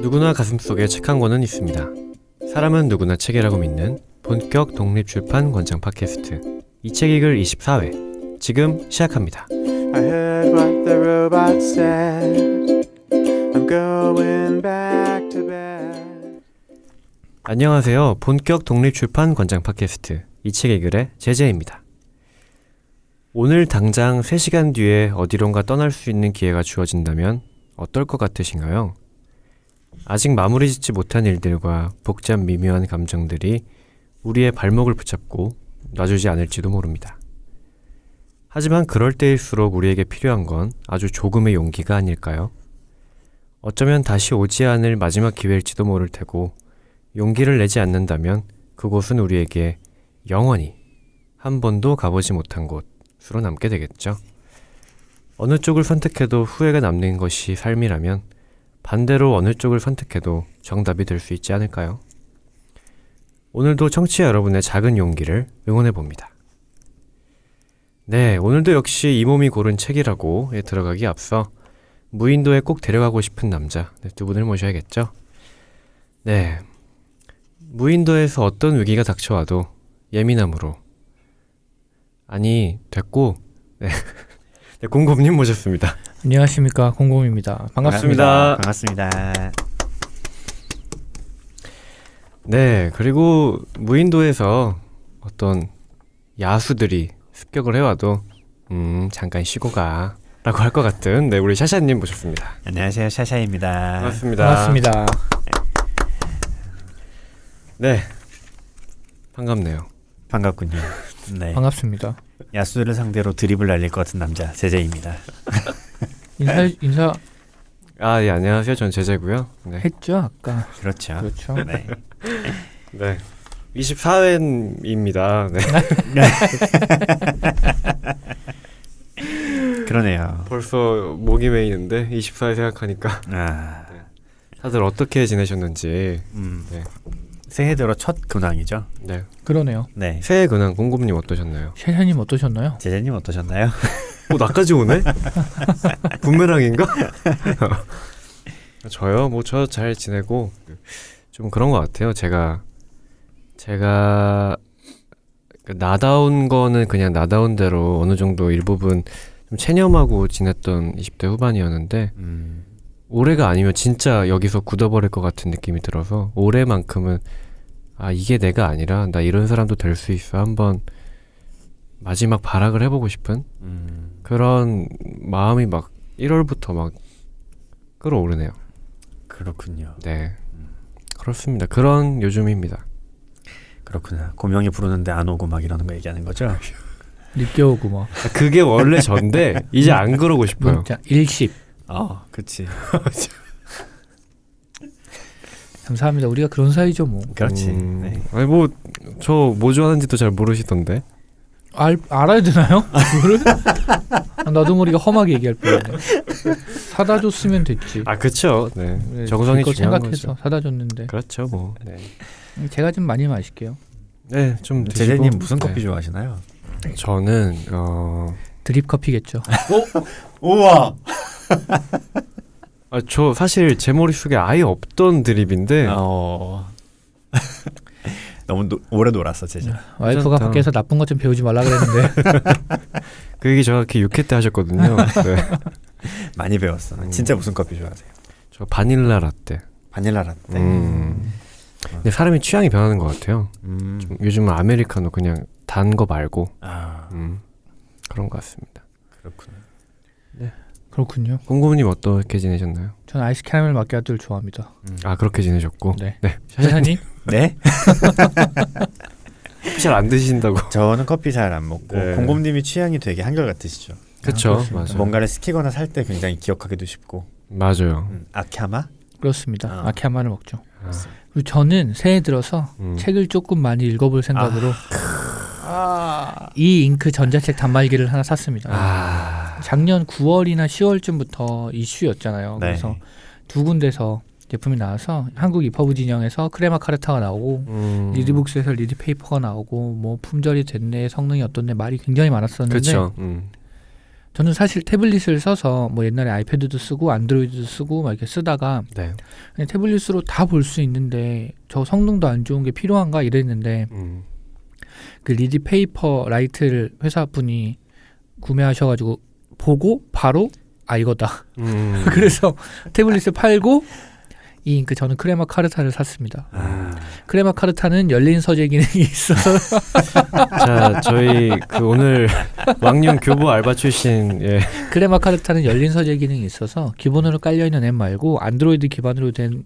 누구나 가슴속에 책 한 권은 있습니다. 사람은 누구나 책이라고 믿는 본격 독립출판 권장 팟캐스트 이 책 읽을 24회 지금 시작합니다. I heard what the robot said. I'm going back to bed. 안녕하세요. 본격 독립출판 권장 팟캐스트 이 책 읽을의 제재입니다. 오늘 당장 3시간 뒤에 어디론가 떠날 수 있는 기회가 주어진다면 어떨 것 같으신가요? 아직 마무리 짓지 못한 일들과 복잡 미묘한 감정들이 우리의 발목을 붙잡고 놔주지 않을지도 모릅니다. 하지만 그럴 때일수록 우리에게 필요한 건 아주 조금의 용기가 아닐까요? 어쩌면 다시 오지 않을 마지막 기회일지도 모를 테고 용기를 내지 않는다면 그곳은 우리에게 영원히 한 번도 가보지 못한 곳으로 남게 되겠죠. 어느 쪽을 선택해도 후회가 남는 것이 삶이라면 반대로 어느 쪽을 선택해도 정답이 될 수 있지 않을까요? 오늘도 청취자 여러분의 작은 용기를 응원해봅니다. 네, 오늘도 역시 이 몸이 고른 책이라고 들어가기 앞서 무인도에 꼭 데려가고 싶은 남자 두 분을 모셔야겠죠? 네, 무인도에서 어떤 위기가 닥쳐와도 예민함으로 됐고 네, 공곰님 모셨습니다. 안녕하십니까, 공공입니다. 반갑습니다. 반갑습니다. 네, 그리고 무인도에서 어떤 야수들이 습격을 해와도 잠깐 쉬고 가 라고 할 것 같은 우리 샤샤님 모셨습니다. 안녕하세요, 샤샤입니다. 반갑습니다. 반갑습니다. 네, 반갑네요. 반갑군요. 네. 반갑습니다. 야수들을 상대로 드립을 날릴 것 같은 남자 제재입니다. 인사 예, 안녕하세요. 전 제재고요. 네. 했죠, 아까. 그렇죠. 그렇죠. 네. 네. 24회입니다. 네. 그러네요. 벌써 목이 메이는데 24회 생각하니까 다들 어떻게 지내셨는지. 네. 새해 들어 첫 근황이죠. 네. 그러네요. 네. 새해 근황 공급님 어떠셨나요? 샤샤님 어떠셨나요? 제재님 어떠셨나요? 나까지 오네? 분메랑인가? 저요? 저 잘 지내고 좀 그런 것 같아요. 제가 나다운 거는 그냥 나다운 대로 어느 정도 일부분 좀 체념하고 지냈던 20대 후반이었는데 올해가 아니면 진짜 여기서 굳어버릴 것 같은 느낌이 들어서 올해만큼은 이게 내가 아니라 나 이런 사람도 될 수 있어 한번 마지막 발악을 해보고 싶은 그런 마음이 막 1월부터 막 끌어오르네요. 그렇군요. 네, 그렇습니다. 그런 요즘입니다. 그렇구나. 고명이 부르는데 안 오고 막 이러는 거 얘기하는 거죠? 늦게 오고 뭐. 그게 원래 전데 이제 안 그러고 싶어요. 문자 일십. 그치. 감사합니다. 우리가 그런 사이죠, 뭐. 그렇지. 네. 저 뭐 좋아하는지도 잘 모르시던데. 알아야 되나요? 그거를? 나도 모르게 험하게 얘기할 뻔했네. 사다 줬으면 됐지. 그쵸. 네. 정성이 그거 중요한 생각해서 거죠. 사다 줬는데. 그렇죠, 뭐. 네. 제가 좀 많이 마실게요. 네, 좀 드시고. 제재님 무슨 네. 커피 좋아하시나요? 저는 드립 커피겠죠. 우와. 저 사실 제 머릿속에 아예 없던 드립인데 너무 오래 놀았어, 제재. 와이프가 괜찮다. 밖에서 나쁜 것 좀 배우지 말라 그랬는데. 그 얘기 정확히 6회 때 하셨거든요. 네. 많이 배웠어. 진짜 무슨 커피 좋아하세요? 저 바닐라 라떼. 바닐라 라떼. 근데 사람이 취향이 변하는 것 같아요. 좀 요즘은 아메리카노 그냥 단 거 말고 그런 것 같습니다. 그렇군요. 그렇군요. 공고님 어떻게 지내셨나요? 전 아이스 캐러멜 마키아토를 좋아합니다. 그렇게 지내셨고. 네. 샤샤님? 네? 커피 잘 안 드신다고. 저는 커피 잘 안 먹고 네. 공곰님이 취향이 되게 한결같으시죠. 그쵸, 그렇습니다. 맞아요. 뭔가를 시키거나 살 때 굉장히 기억하기도 쉽고. 맞아요. 아캬마? 그렇습니다. 아키야마를 먹죠. 아. 그리고 저는 새해 들어서 책을 조금 많이 읽어볼 생각으로 이 잉크 전자책 단말기를 하나 샀습니다. 작년 9월이나 10월쯤부터 이슈였잖아요. 네. 그래서 두 군데서 제품이 나와서 한국 이퍼브 진영에서 크레마 카르타가 나오고 리드북스에서 리드페이퍼가 나오고 뭐 품절이 됐네, 성능이 어떻네 말이 굉장히 많았었는데 그렇죠. 저는 사실 태블릿을 써서 뭐 옛날에 아이패드도 쓰고 안드로이드도 쓰고 막 이렇게 쓰다가 네. 그냥 태블릿으로 다 볼 수 있는데 저 성능도 안 좋은 게 필요한가 이랬는데 그 리디 페이퍼 라이트를 회사분이 구매하셔가지고 보고 바로 아 이거다. 그래서 태블릿을 팔고 이 잉크 저는 크레마 카르타를 샀습니다. 크레마 카르타는 열린 서재 기능이 있어서 자, 저희 그 오늘 왕년 교보 알바 출신 예. 크레마 카르타는 열린 서재 기능이 있어서 기본으로 깔려 있는 앱 말고 안드로이드 기반으로 된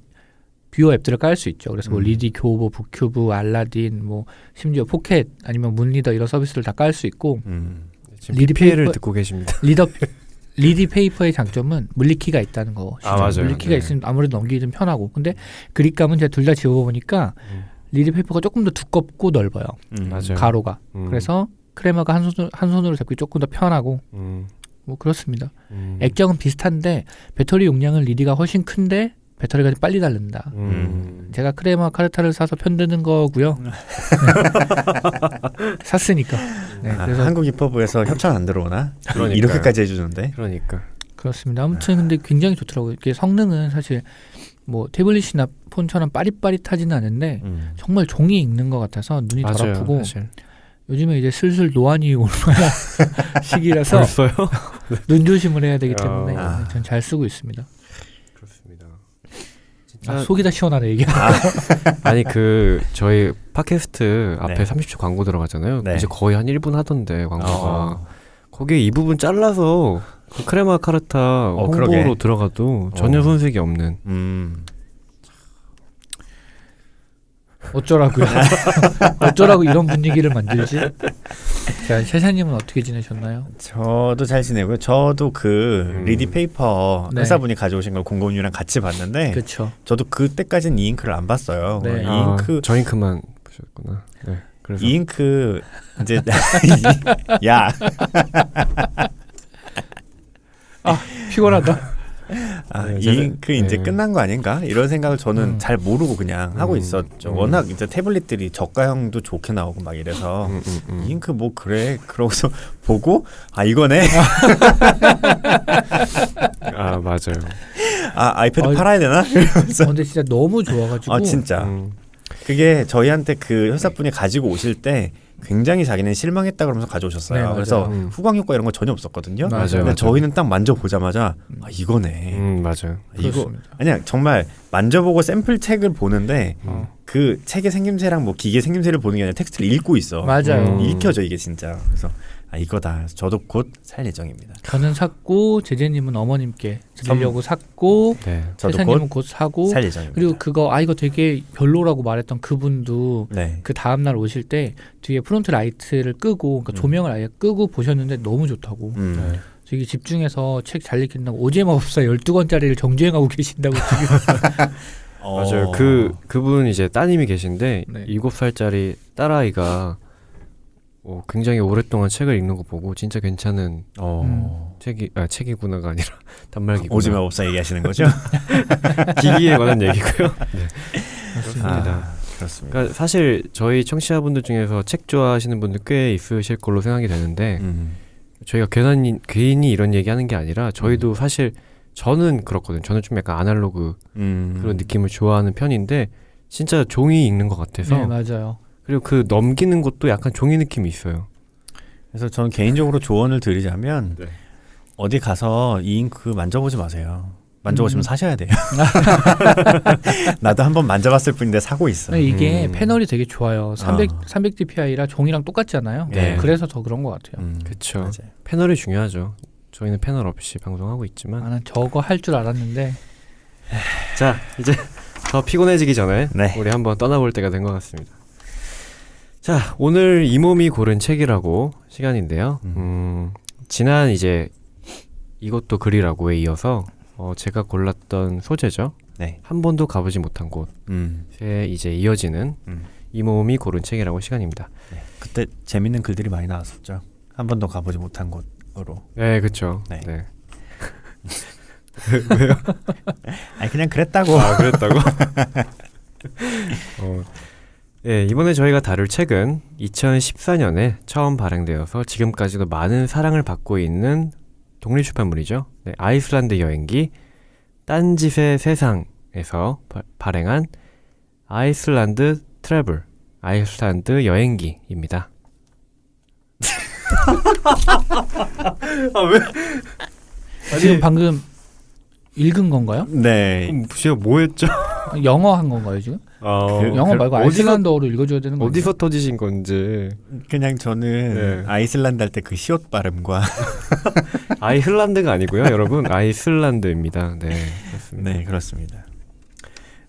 뷰어 앱들을 깔 수 있죠. 그래서 뭐 리디 교보, 북큐브, 알라딘, 뭐 심지어 포켓 아니면 문리더 이런 서비스를 다 깔 수 있고 지금 리디 PPL을 페이퍼- 듣고 계십니다. 리디 페이퍼의 장점은 물리키가 있다는 거. 아, 맞아요. 물리키가 네. 있으면 아무래도 넘기기 좀 편하고. 근데 그립감은 제가 둘 다 지워보니까 리디 페이퍼가 조금 더 두껍고 넓어요. 맞아요. 가로가. 음. 그래서 크레마가 한 손으로 잡기 조금 더 편하고 뭐 그렇습니다. 액정은 비슷한데 배터리 용량은 리디가 훨씬 큰데 배터리가 좀 빨리 닳는다. 제가 크레마 카르타를 사서 편드는 거고요. 네. 샀으니까. 네, 그래서 한국 입법부에서 협찬 안 들어오나? 그러니까요. 이렇게까지 해주는데. 그러니까 그렇습니다. 아무튼 근데 굉장히 좋더라고요. 이게 성능은 사실 뭐 태블릿이나 폰처럼 빠릿빠릿하지는 않은데 정말 종이 읽는 것 같아서 눈이 덜 맞아요. 아프고 사실. 요즘에 이제 슬슬 노안이 올 만한 시기라서 벌써요? 눈 조심을 해야 되기 때문에 아. 전 잘 쓰고 있습니다. 그렇습니다. 아, 속이 다 시원하네 이게. 아니 그 저희 팟캐스트 앞에 네. 30초 광고 들어가잖아요. 네. 이제 거의 한 1분 하던데 광고가 거기에 이 부분 잘라서 그 크레마 카르타 홍보로 그러게. 들어가도 전혀 손색이 없는. 어쩌라고요? 어쩌라고 이런 분위기를 만들지? 자, 셰샤님은 어떻게 지내셨나요? 저도 잘 지내고요. 저도 그 리디 페이퍼 네. 회사분이 가져오신 걸 공공유랑 같이 봤는데 그렇죠. 저도 그때까지는 이 잉크를 안 봤어요. 네. 이 잉크 저 잉크만 보셨구나. 네. 그래서 이 잉크 이제 야 피곤하다. 네, 이 잉크 이제 네. 끝난 거 아닌가 이런 생각을 저는 잘 모르고 그냥 하고 있었죠. 워낙 이제 태블릿들이 저가형도 좋게 나오고 막 이래서 이 잉크 뭐 그래 그러고서 보고 아 이거네. 아 맞아요. 아 아이패드 아이, 팔아야 되나? 이러면서 근데 진짜 너무 좋아가지고. 아 진짜 그게 저희한테 그 회사분이 가지고 오실 때 굉장히 자기는 실망했다 그러면서 가져오셨어요. 네, 맞아요. 그래서 후광 효과 이런 거 전혀 없었거든요. 맞아요, 근데 맞아요. 저희는 딱 만져보자마자 아 이거네. 맞아요. 이거 그렇습니다. 아니야 정말 만져보고 샘플 책을 보는데 그 책의 생김새랑 뭐 기계 생김새를 보는 게 아니라 텍스트를 읽고 있어. 맞아요. 읽혀져 이게 진짜. 그래서 아 이거다. 그래서 저도 곧 살 예정입니다. 저는 샀고 제재님은 어머님께 드리려고 샀고 네. 저도 셰샤님은 곧 사고 살 예정입니다. 그리고 그거 아 이거 되게 별로라고 말했던 그분도 네. 그 다음날 오실 때 뒤에 프론트 라이트를 끄고 그러니까 조명을 아예 끄고 보셨는데 너무 좋다고. 네. 저기 집중해서 책 잘 읽힌다고 오즈의 마법사 12권짜리를 정주행하고 계신다고 지금. 맞아요. 그분 이제 따님이 계신데 네. 7살짜리 딸아이가 굉장히 오랫동안 책을 읽는 거 보고 진짜 괜찮은 책이구나가 아니라 단말기구나. 오지마 법사 얘기하시는 거죠? 기기에 관한 얘기고요. 네. 맞습니다. 그렇습니다. 그러니까 사실 저희 청취자분들 중에서 책 좋아하시는 분들 꽤 있으실 걸로 생각이 되는데 저희가 괜히 이런 얘기하는 게 아니라 저희도 사실 저는 그렇거든요. 저는 좀 약간 아날로그 그런 느낌을 좋아하는 편인데 진짜 종이 읽는 것 같아서 네 맞아요. 그리고 그 넘기는 것도 약간 종이 느낌이 있어요. 그래서 저는 개인적으로 조언을 드리자면 네. 어디 가서 이 잉크 만져보지 마세요. 만져보시면 사셔야 돼요. 나도 한번 만져봤을 뿐인데 사고 있어. 이게 패널이 되게 좋아요. 300 아. 300dpi랑 종이랑 똑같잖아요. 네. 그래서 더 그런 것 같아요. 그렇죠. 맞아요. 패널이 중요하죠. 저희는 패널 없이 방송하고 있지만 나는 저거 할 줄 알았는데 자 이제 더 피곤해지기 전에 네. 우리 한번 떠나볼 때가 된 것 같습니다. 자 오늘 이 몸이 고른 책이라고 시간인데요. 지난 이제 이것도 글이라고에 이어서 제가 골랐던 소재죠. 네. 한 번도 가보지 못한 곳에 이제 이어지는 이 몸이 고른 책이라고 시간입니다. 네. 그때 재밌는 글들이 많이 나왔었죠. 한 번도 가보지 못한 곳으로. 네 그렇죠. 네. 네. 아니 그냥 그랬다고. 아 그랬다고? 네, 이번에 저희가 다룰 책은 2014년에 처음 발행되어서 지금까지도 많은 사랑을 받고 있는 독립출판물이죠. 네, 아이슬란드 여행기 딴짓의 세상에서 발행한 아이슬란드 트래블, 아이슬란드 여행기입니다. 아 왜? 지금 방금 읽은 건가요? 네. 제가 뭐 했죠? 영어 한 건가요 지금? 영어 말고 아이슬란드어로 읽어줘야 되는 거예요? 어디서 터지신 건지. 그냥 저는 네. 아이슬란드 할 때 그 시옷 발음과 아이슬란드가 아니고요, 여러분. 아이슬란드입니다. 네, 그렇습니다. 네, 그렇습니다.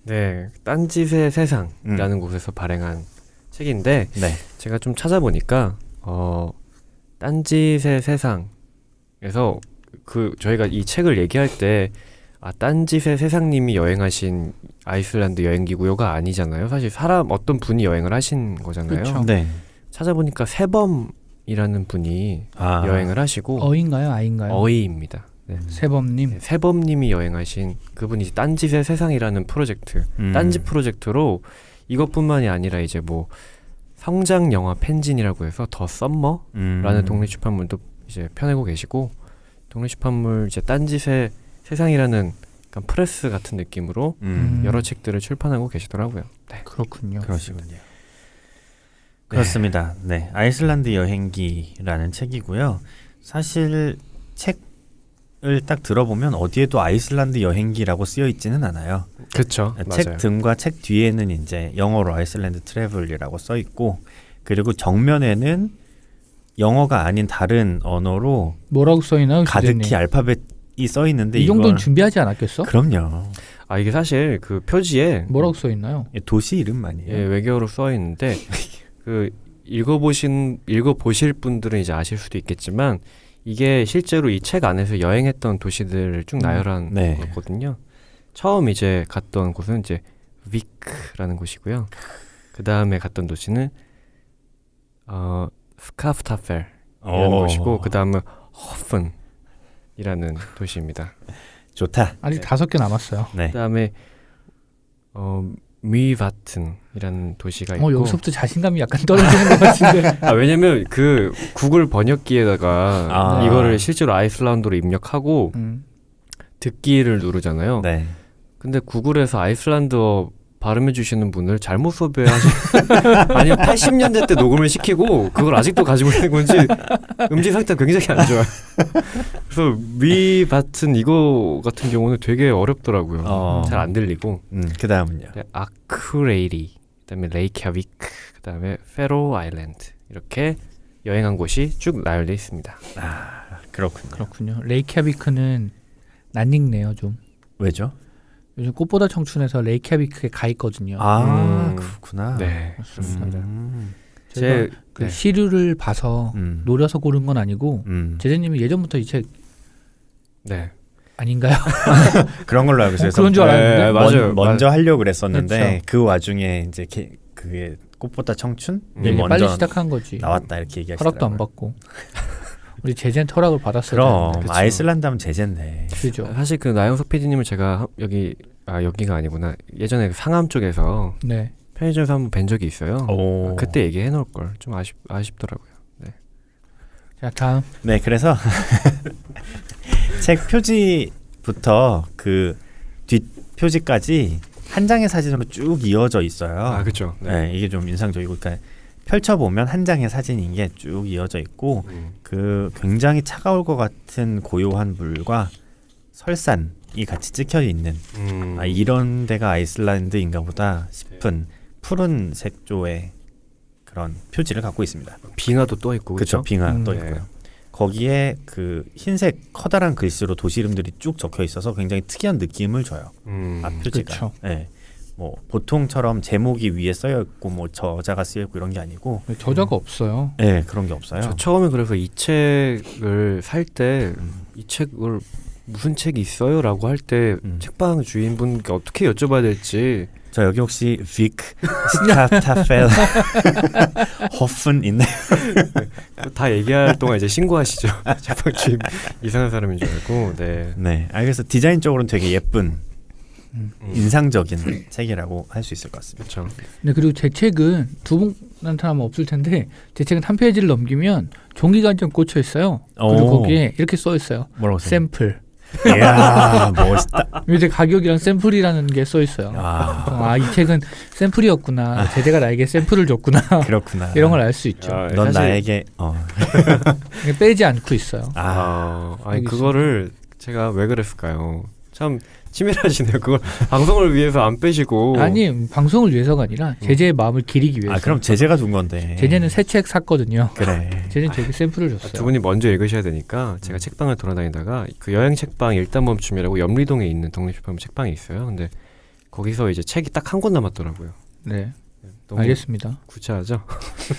네, 딴짓의 세상이라는 곳에서 발행한 책인데 네. 제가 좀 찾아보니까 딴짓의 세상에서 저희가 이 책을 얘기할 때 딴짓의 세상님이 여행하신 아이슬란드 여행기구요가 아니잖아요. 사실 어떤 분이 여행을 하신 거잖아요. 그쵸. 네. 찾아보니까 세범이라는 분이 여행을 하시고 어인가요? 아인가요? 어이입니다. 네. 세범님. 네, 세범님이 여행하신 그분이 딴짓의 세상이라는 프로젝트, 딴짓 프로젝트로 이것뿐만이 아니라 이제 뭐 성장 영화 펜진이라고 해서 더 썸머라는 독립출판물도 이제 펴내고 계시고 독립출판물 이제 딴짓의 세상이라는 약간 프레스 같은 느낌으로 여러 책들을 출판하고 계시더라고요. 네. 그렇군요. 그러시군요. 그렇습니다. 네, 아이슬란드 여행기라는 책이고요. 사실 책을 딱 들어보면 어디에도 아이슬란드 여행기라고 쓰여 있지는 않아요. 그렇죠. 책 맞아요. 등과 책 뒤에는 이제 영어로 아이슬란드 트래블이라고 써 있고, 그리고 정면에는 영어가 아닌 다른 언어로 뭐라고 써있나요? 가득히 기자님? 알파벳이 써 있는데 이 정도는 이걸 준비하지 않았겠어? 그럼요. 이게 사실 그 표지에 뭐라고 써있나요? 도시 이름만이에요. 예, 외계어로 써 있는데 읽어보실 분들은 이제 아실 수도 있겠지만 이게 실제로 이 책 안에서 여행했던 도시들을 쭉 나열한 네. 거거든요. 처음 이제 갔던 곳은 이제 위크라는 곳이고요. 그 다음에 갔던 도시는 스카프타펠이라는 곳이고 그 다음은 허픈이라는 도시입니다. 좋다. 아직 5개 남았어요. 네. 그 다음에 미바튼이라는 도시가 있고 여기서부터 자신감이 약간 떨어지는 것 같은데. 왜냐면 그 구글 번역기에다가 아. 이거를 실제로 아이슬란드로 입력하고 듣기를 누르잖아요. 네. 근데 구글에서 아이슬란드어 발음해 주시는 분을 잘못 섭외하시 아니면 80년대 때 녹음을 시키고 그걸 아직도 가지고 있는 건지 음질 상태가 굉장히 안 좋아요. 그래서 미바튼 이거 같은 경우는 되게 어렵더라고요. 잘 안 들리고. 그 다음은요. 아크레이리, 그다음에 레이캬비크, 그다음에 페로 아일랜드 이렇게 여행한 곳이 쭉 나열돼 있습니다. 그렇군요. 레이캬비크는 낯익네요 좀. 왜죠? 요즘 꽃보다 청춘에서 레이캬비크에 가 있거든요. 그렇구나. 네, 그렇습니다. 제 그 시류를 봐서 노려서 고른 건 아니고 제재님이 예전부터 이 책 네. 아닌가요? 그런 걸로 알고 있어요. 그런 줄 알았는데. 네, 맞아요. 먼저 하려고 그랬었는데 그렇죠. 그 와중에 이제 그게 꽃보다 청춘이 되게 먼저 빨리 시작한 거지. 나왔다 이렇게 얘기하시더라고요. 허락도 안 받고. 우리 제재는 허락을 받았어요. 그럼 그쵸. 아이슬란드 하면 제재인데. 그죠. 사실 그 나영석 PD님을 제가 여기가 아니구나. 예전에 그 상암 쪽에서 네. 편의점에서 한번 뵌 적이 있어요. 오. 그때 얘기해 놓을 걸. 좀 아쉽더라고요. 네. 자 다음. 네, 그래서 책 표지부터 그 뒷 표지까지 한 장의 사진으로 쭉 이어져 있어요. 그렇죠. 네, 이게 좀 인상적이고, 그러니까 펼쳐보면 한 장의 사진인 게 쭉 이어져 있고, 그 굉장히 차가울 것 같은 고요한 물과 설산이 같이 찍혀 있는 이런 데가 아이슬란드인가 보다 싶은 푸른 색조의 그런 표지를 갖고 있습니다. 빙하도 떠 있고 그렇죠. 빙하 떠 네. 있고요. 거기에 그 흰색 커다란 글씨로 도시 이름들이 쭉 적혀 있어서 굉장히 특이한 느낌을 줘요. 앞 표지가. 그쵸. 네. 뭐 보통처럼 제목이 위에 쓰여 있고 뭐 저자가 쓰여 있고 이런 게 아니고, 저자가 없어요. 네, 그런 게 없어요. 저 처음에 그래서 이 책을 살 때 이 책을 무슨 책이 있어요? 라고 할 때 책방 주인분께 어떻게 여쭤봐야 될지 저 여기 혹시 빅 스카타펠 허픈 있나요? 다 얘기할 동안 이제 신고하시죠. 책방 주인 이상한 사람인 줄 알고. 네. 네. 그래서 디자인적으로는 되게 예쁜 인상적인 책이라고 할 수 있을 것 같습니다. 그렇죠. 네, 그리고 제 책은 두 분한테 아마 없을 텐데 제 책은 한 페이지를 넘기면 종이가 한 장 꽂혀 있어요. 그리고 오. 거기에 이렇게 써 있어요. 뭐라고 써요? 샘플. 이야 멋있다. 이제 가격이랑 샘플이라는 게 써 있어요. 아 이 책은 샘플이었구나. 제재가 나에게 샘플을 줬구나. 그렇구나. 이런 걸 알 수 있죠. 넌 사실- 나에게 이게 빼지 않고 있어요. 아니 여기 그거를 제가 왜 그랬을까요? 참 치밀하시네요. 그걸 방송을 위해서 안 빼시고. 아니 방송을 위해서가 아니라 제재의 마음을 기리기 위해서. 그럼 제재가 준 건데. 제재는 새 책 샀거든요. 그래. 제재는 되게 샘플을 줬어요. 두 분이 먼저 읽으셔야 되니까 제가 책방을 돌아다니다가 그 여행 책방 일단멈춤이라고 염리동에 있는 독립출판물 책방이 있어요. 근데 거기서 이제 책이 딱 한 권 남았더라고요. 네, 너무 알겠습니다. 구차하죠?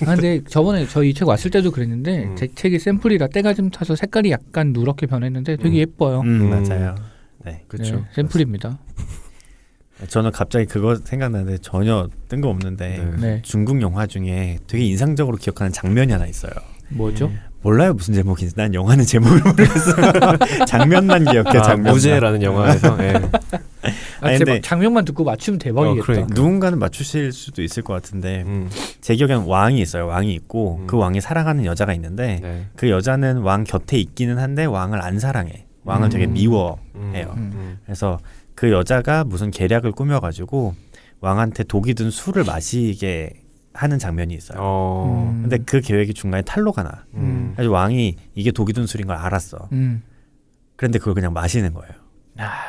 근데 저번에 저희 책 왔을 때도 그랬는데 음. 제 책이 샘플이라 때가 좀 타서 색깔이 약간 누렇게 변했는데 되게 예뻐요. 맞아요. 네. 그렇죠. 네, 샘플입니다. 저는 갑자기 그거 생각나는데 전혀 뜬금없는데 네. 네, 중국 영화 중에 되게 인상적으로 기억하는 장면이 하나 있어요. 뭐죠? 몰라요 무슨 제목인지. 난 영화는 제목을 모르겠어. 장면만 기억해. 장면만. 무제라는 영화에서 예. 아니, 근데- 장면만 듣고 맞추면 대박이겠다. 그러니까. 누군가는 맞추실 수도 있을 것 같은데 음, 제 기억에는 왕이 있어요. 왕이 있고 음. 그 왕이 사랑하는 여자가 있는데 네. 그 여자는 왕 곁에 있기는 한데 왕을 안 사랑해. 왕을 되게 미워해요. 그래서 그 여자가 무슨 계략을 꾸며가지고 왕한테 독이 든 술을 마시게 하는 장면이 있어요. 근데 그 계획이 중간에 탄로가 나. 그래서 왕이 이게 독이 든 술인 걸 알았어. 그런데 그걸 그냥 마시는 거예요.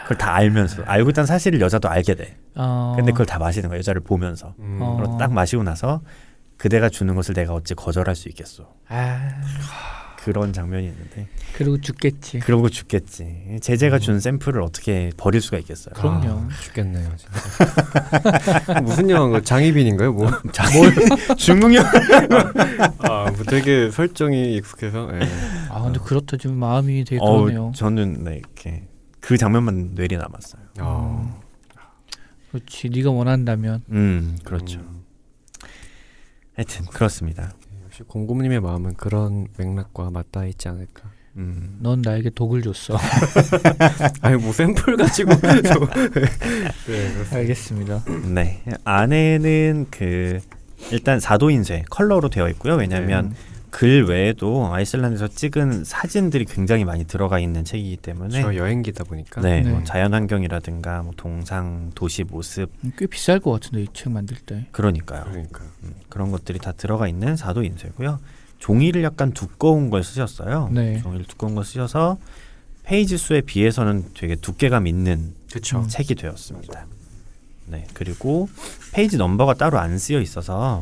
그걸 다 알면서 알고 있다는 사실을 여자도 알게 돼. 근데 그걸 다 마시는 거예요. 여자를 보면서. 그리고 딱 마시고 나서 그대가 주는 것을 내가 어찌 거절할 수 있겠어. 그런 장면이 있는데 그리고 죽겠지. 그러고 죽겠지. 제재가 준 샘플을 어떻게 버릴 수가 있겠어요. 그럼요. 죽겠네요, 진짜. 무슨 영화인가? 장희빈인가요? 뭐? 중국 영화. 뭐 되게 설정이 익숙해서. 예. 근데 그렇다 좀 마음이 되게 그러네요. 저는 네, 이렇게 그 장면만 뇌리에 남았어요. 그렇지. 네가 원한다면. 그렇죠. 하여튼 그렇습니다. 역시 공구님의 마음은 그런 맥락과 맞닿아 있지 않을까. 넌 나에게 독을 줬어. 아니 뭐 샘플 가지고. 네, 알겠습니다. 네, 안에는 그 일단 사도인쇄 컬러로 되어 있고요. 왜냐하면 글 외에도 아이슬란드에서 찍은 사진들이 굉장히 많이 들어가 있는 책이기 때문에 저 여행기다 보니까. 네, 네. 뭐 자연환경이라든가 뭐 동상, 도시 모습 꽤 비쌀 것 같은데 이 책 만들 때. 그러니까요. 그러니까. 그런 것들이 다 들어가 있는 사도인쇄고요. 종이를 약간 두꺼운 걸 쓰셨어요. 네. 종이를 두꺼운 걸 쓰셔서 페이지 수에 비해서는 되게 두께감 있는 그렇죠. 책이 되었습니다. 네, 그리고 페이지 넘버가 따로 안 쓰여 있어서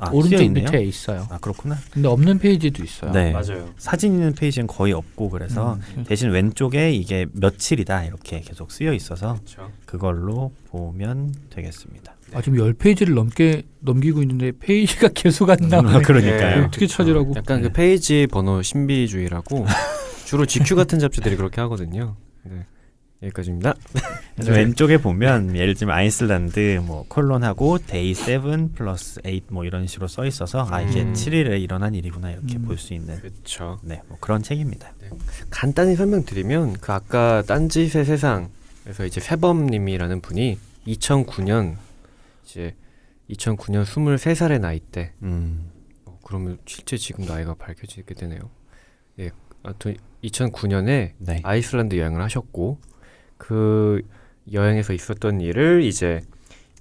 쓰여 오른쪽 있네요. 밑에 있어요. 그렇구나. 근데 없는 페이지도 있어요. 네, 맞아요. 사진 있는 페이지는 거의 없고 그래서 대신 왼쪽에 이게 며칠이다 이렇게 계속 쓰여 있어서 그렇죠. 그걸로 보면 되겠습니다. 지금 10페이지를 넘기고 있는데 페이지가 계속 안 나오네. 그러니까요. 네. 어떻게 찾으라고? 약간 그 페이지 번호 신비주의라고 주로 GQ 같은 잡지들이 그렇게 하거든요. 네. 여기까지입니다. 그래서 왼쪽에 보면 예를 들면 아이슬란드 뭐 콜론하고 데이 7 플러스 8 뭐 이런 식으로 써 있어서 이게 7일에 일어난 일이구나 이렇게 볼 수 있는 그렇죠. 네, 뭐 그런 책입니다. 간단히 설명드리면 그 아까 딴짓의 세상에서 이제 세범님이라는 분이 2009년 이제 2009년 23살의 나이 때 그러면 실제 지금 나이가 밝혀지게 되네요. 예, 하여튼 2009년에 네. 아이슬란드 여행을 하셨고 그 여행에서 있었던 일을 이제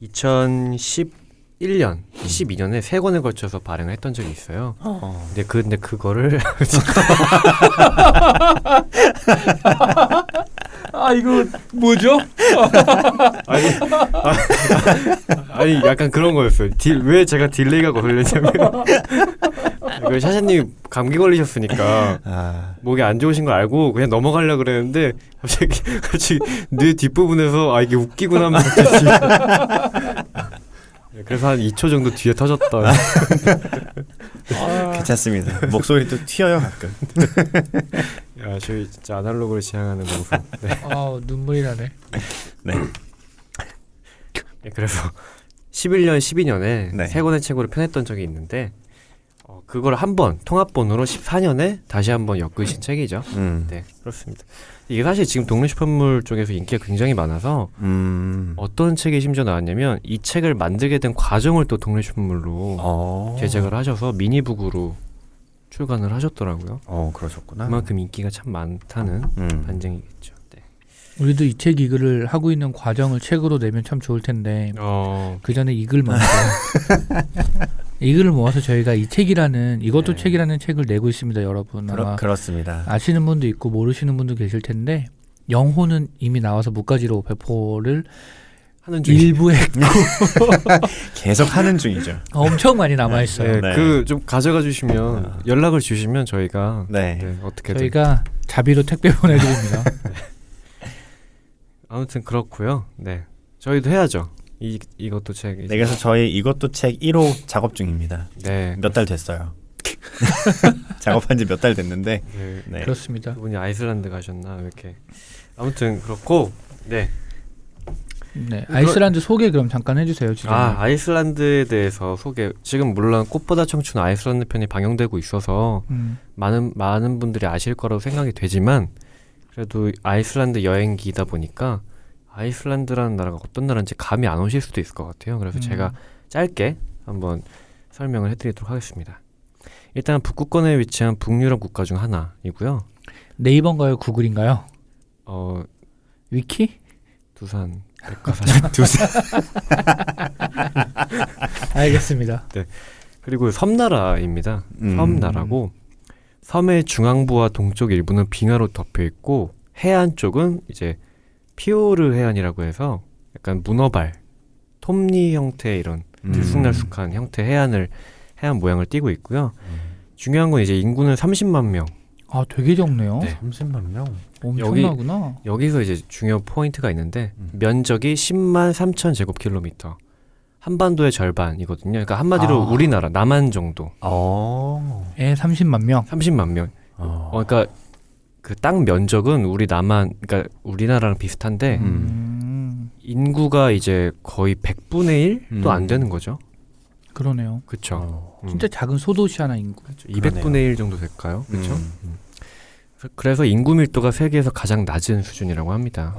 2011년, 12년에 3권에 걸쳐서 발행을 했던 적이 있어요. 근데 그거를 이거 뭐죠? 아니 약간 그런 거였어요. 왜 제가 딜레이가 걸렸냐면 그 샤샤님이 감기 걸리셨으니까 목이 안 좋으신 걸 알고 그냥 넘어가려고 그랬는데 갑자기 뇌 뒷부분에서 이게 웃기구나 하면서 그래서 한 2초 정도 뒤에 터졌던. 괜찮습니다. 목소리도 튀어요 가끔. 야, 저희 진짜 아날로그를 지향하는 방송. 네. 눈물이 나네. 네. 네, 그래서 11년, 12년에 네. 3권의 책으로 펴냈던 적이 있는데 그걸 한번 통합본으로 14년에 다시 한번 엮으신 책이죠. 음. 네, 그렇습니다. 이게 사실 지금 독립出版물 쪽에서 인기가 굉장히 많아서 어떤 책이 심지어 나왔냐면 이 책을 만들게 된 과정을 또 독립出版물로 제작을 하셔서 미니북으로 출간을 하셨더라고요. 그러셨구나. 그만큼 인기가 참 많다는 반증이겠죠. 네. 우리도 이 책 이글을 하고 있는 과정을 책으로 내면 참 좋을 텐데 그 전에 이글 먼저 이글을 모아서 저희가 이 책이라는 이것도 네. 책이라는 책을 내고 있습니다, 여러분. 아마 그렇습니다. 아시는 분도 있고 모르시는 분도 계실 텐데 영호는 이미 나와서 무가지로 배포를 하는 중. 일부 했고 계속 하는 중이죠. 엄청 많이 남아 있어요. 네, 네. 그 좀 가져가 주시면 연락을 주시면 저희가 네. 네, 어떻게든 저희가 자비로 택배 보내드립니다. 아무튼 그렇고요. 네, 저희도 해야죠. 이것도 책. 네, 그래서 저희 이것도 책 1호 작업 중입니다. 네. 몇 달 됐어요. 작업한 지 몇 달 됐는데. 네. 네. 그렇습니다. 그분이 아이슬란드 가셨나 왜 이렇게. 아무튼 그렇고 네. 네, 아이슬란드 소개 그럼 잠깐 해주세요. 지금. 아이슬란드에 대해서 소개. 지금 물론 꽃보다 청춘 아이슬란드 편이 방영되고 있어서 많은 분들이 아실 거라고 생각이 되지만 그래도 아이슬란드 여행기다 보니까 아이슬란드라는 나라가 어떤 나라인지 감이 안 오실 수도 있을 것 같아요. 그래서 제가 짧게 한번 설명을 해드리도록 하겠습니다. 일단 북극권에 위치한 북유럽 국가 중 하나이고요. 네이버인가요, 구글인가요? 위키? 두산 백과사전 두산. 알겠습니다. 네. 그리고 섬나라입니다. 섬나라고 섬의 중앙부와 동쪽 일부는 빙하로 덮여 있고 해안 쪽은 이제 피오르 해안이라고 해서 약간 문어발, 톱니 형태의 이런 들쑥날쑥한 형태 해안 모양을 띠고 있고요. 중요한 건 이제 인구는 30만 명. 아, 되게 적네요. 네. 30만 명. 엄청나구나. 여기서 이제 중요 포인트가 있는데 면적이 10만 3천 제곱킬로미터. 한반도의 절반이거든요. 그러니까 한마디로 우리나라 남한 정도. 30만 명. 30만 명. 그러니까 그 땅 면적은 그러니까 우리나라랑 비슷한데 인구가 이제 거의 100분의 1도 안 되는 거죠. 그러네요. 그렇죠. 진짜 작은 소도시 하나 인구. 200분의 1 정도 될까요? 그렇죠. 그래서 인구 밀도가 세계에서 가장 낮은 수준이라고 합니다.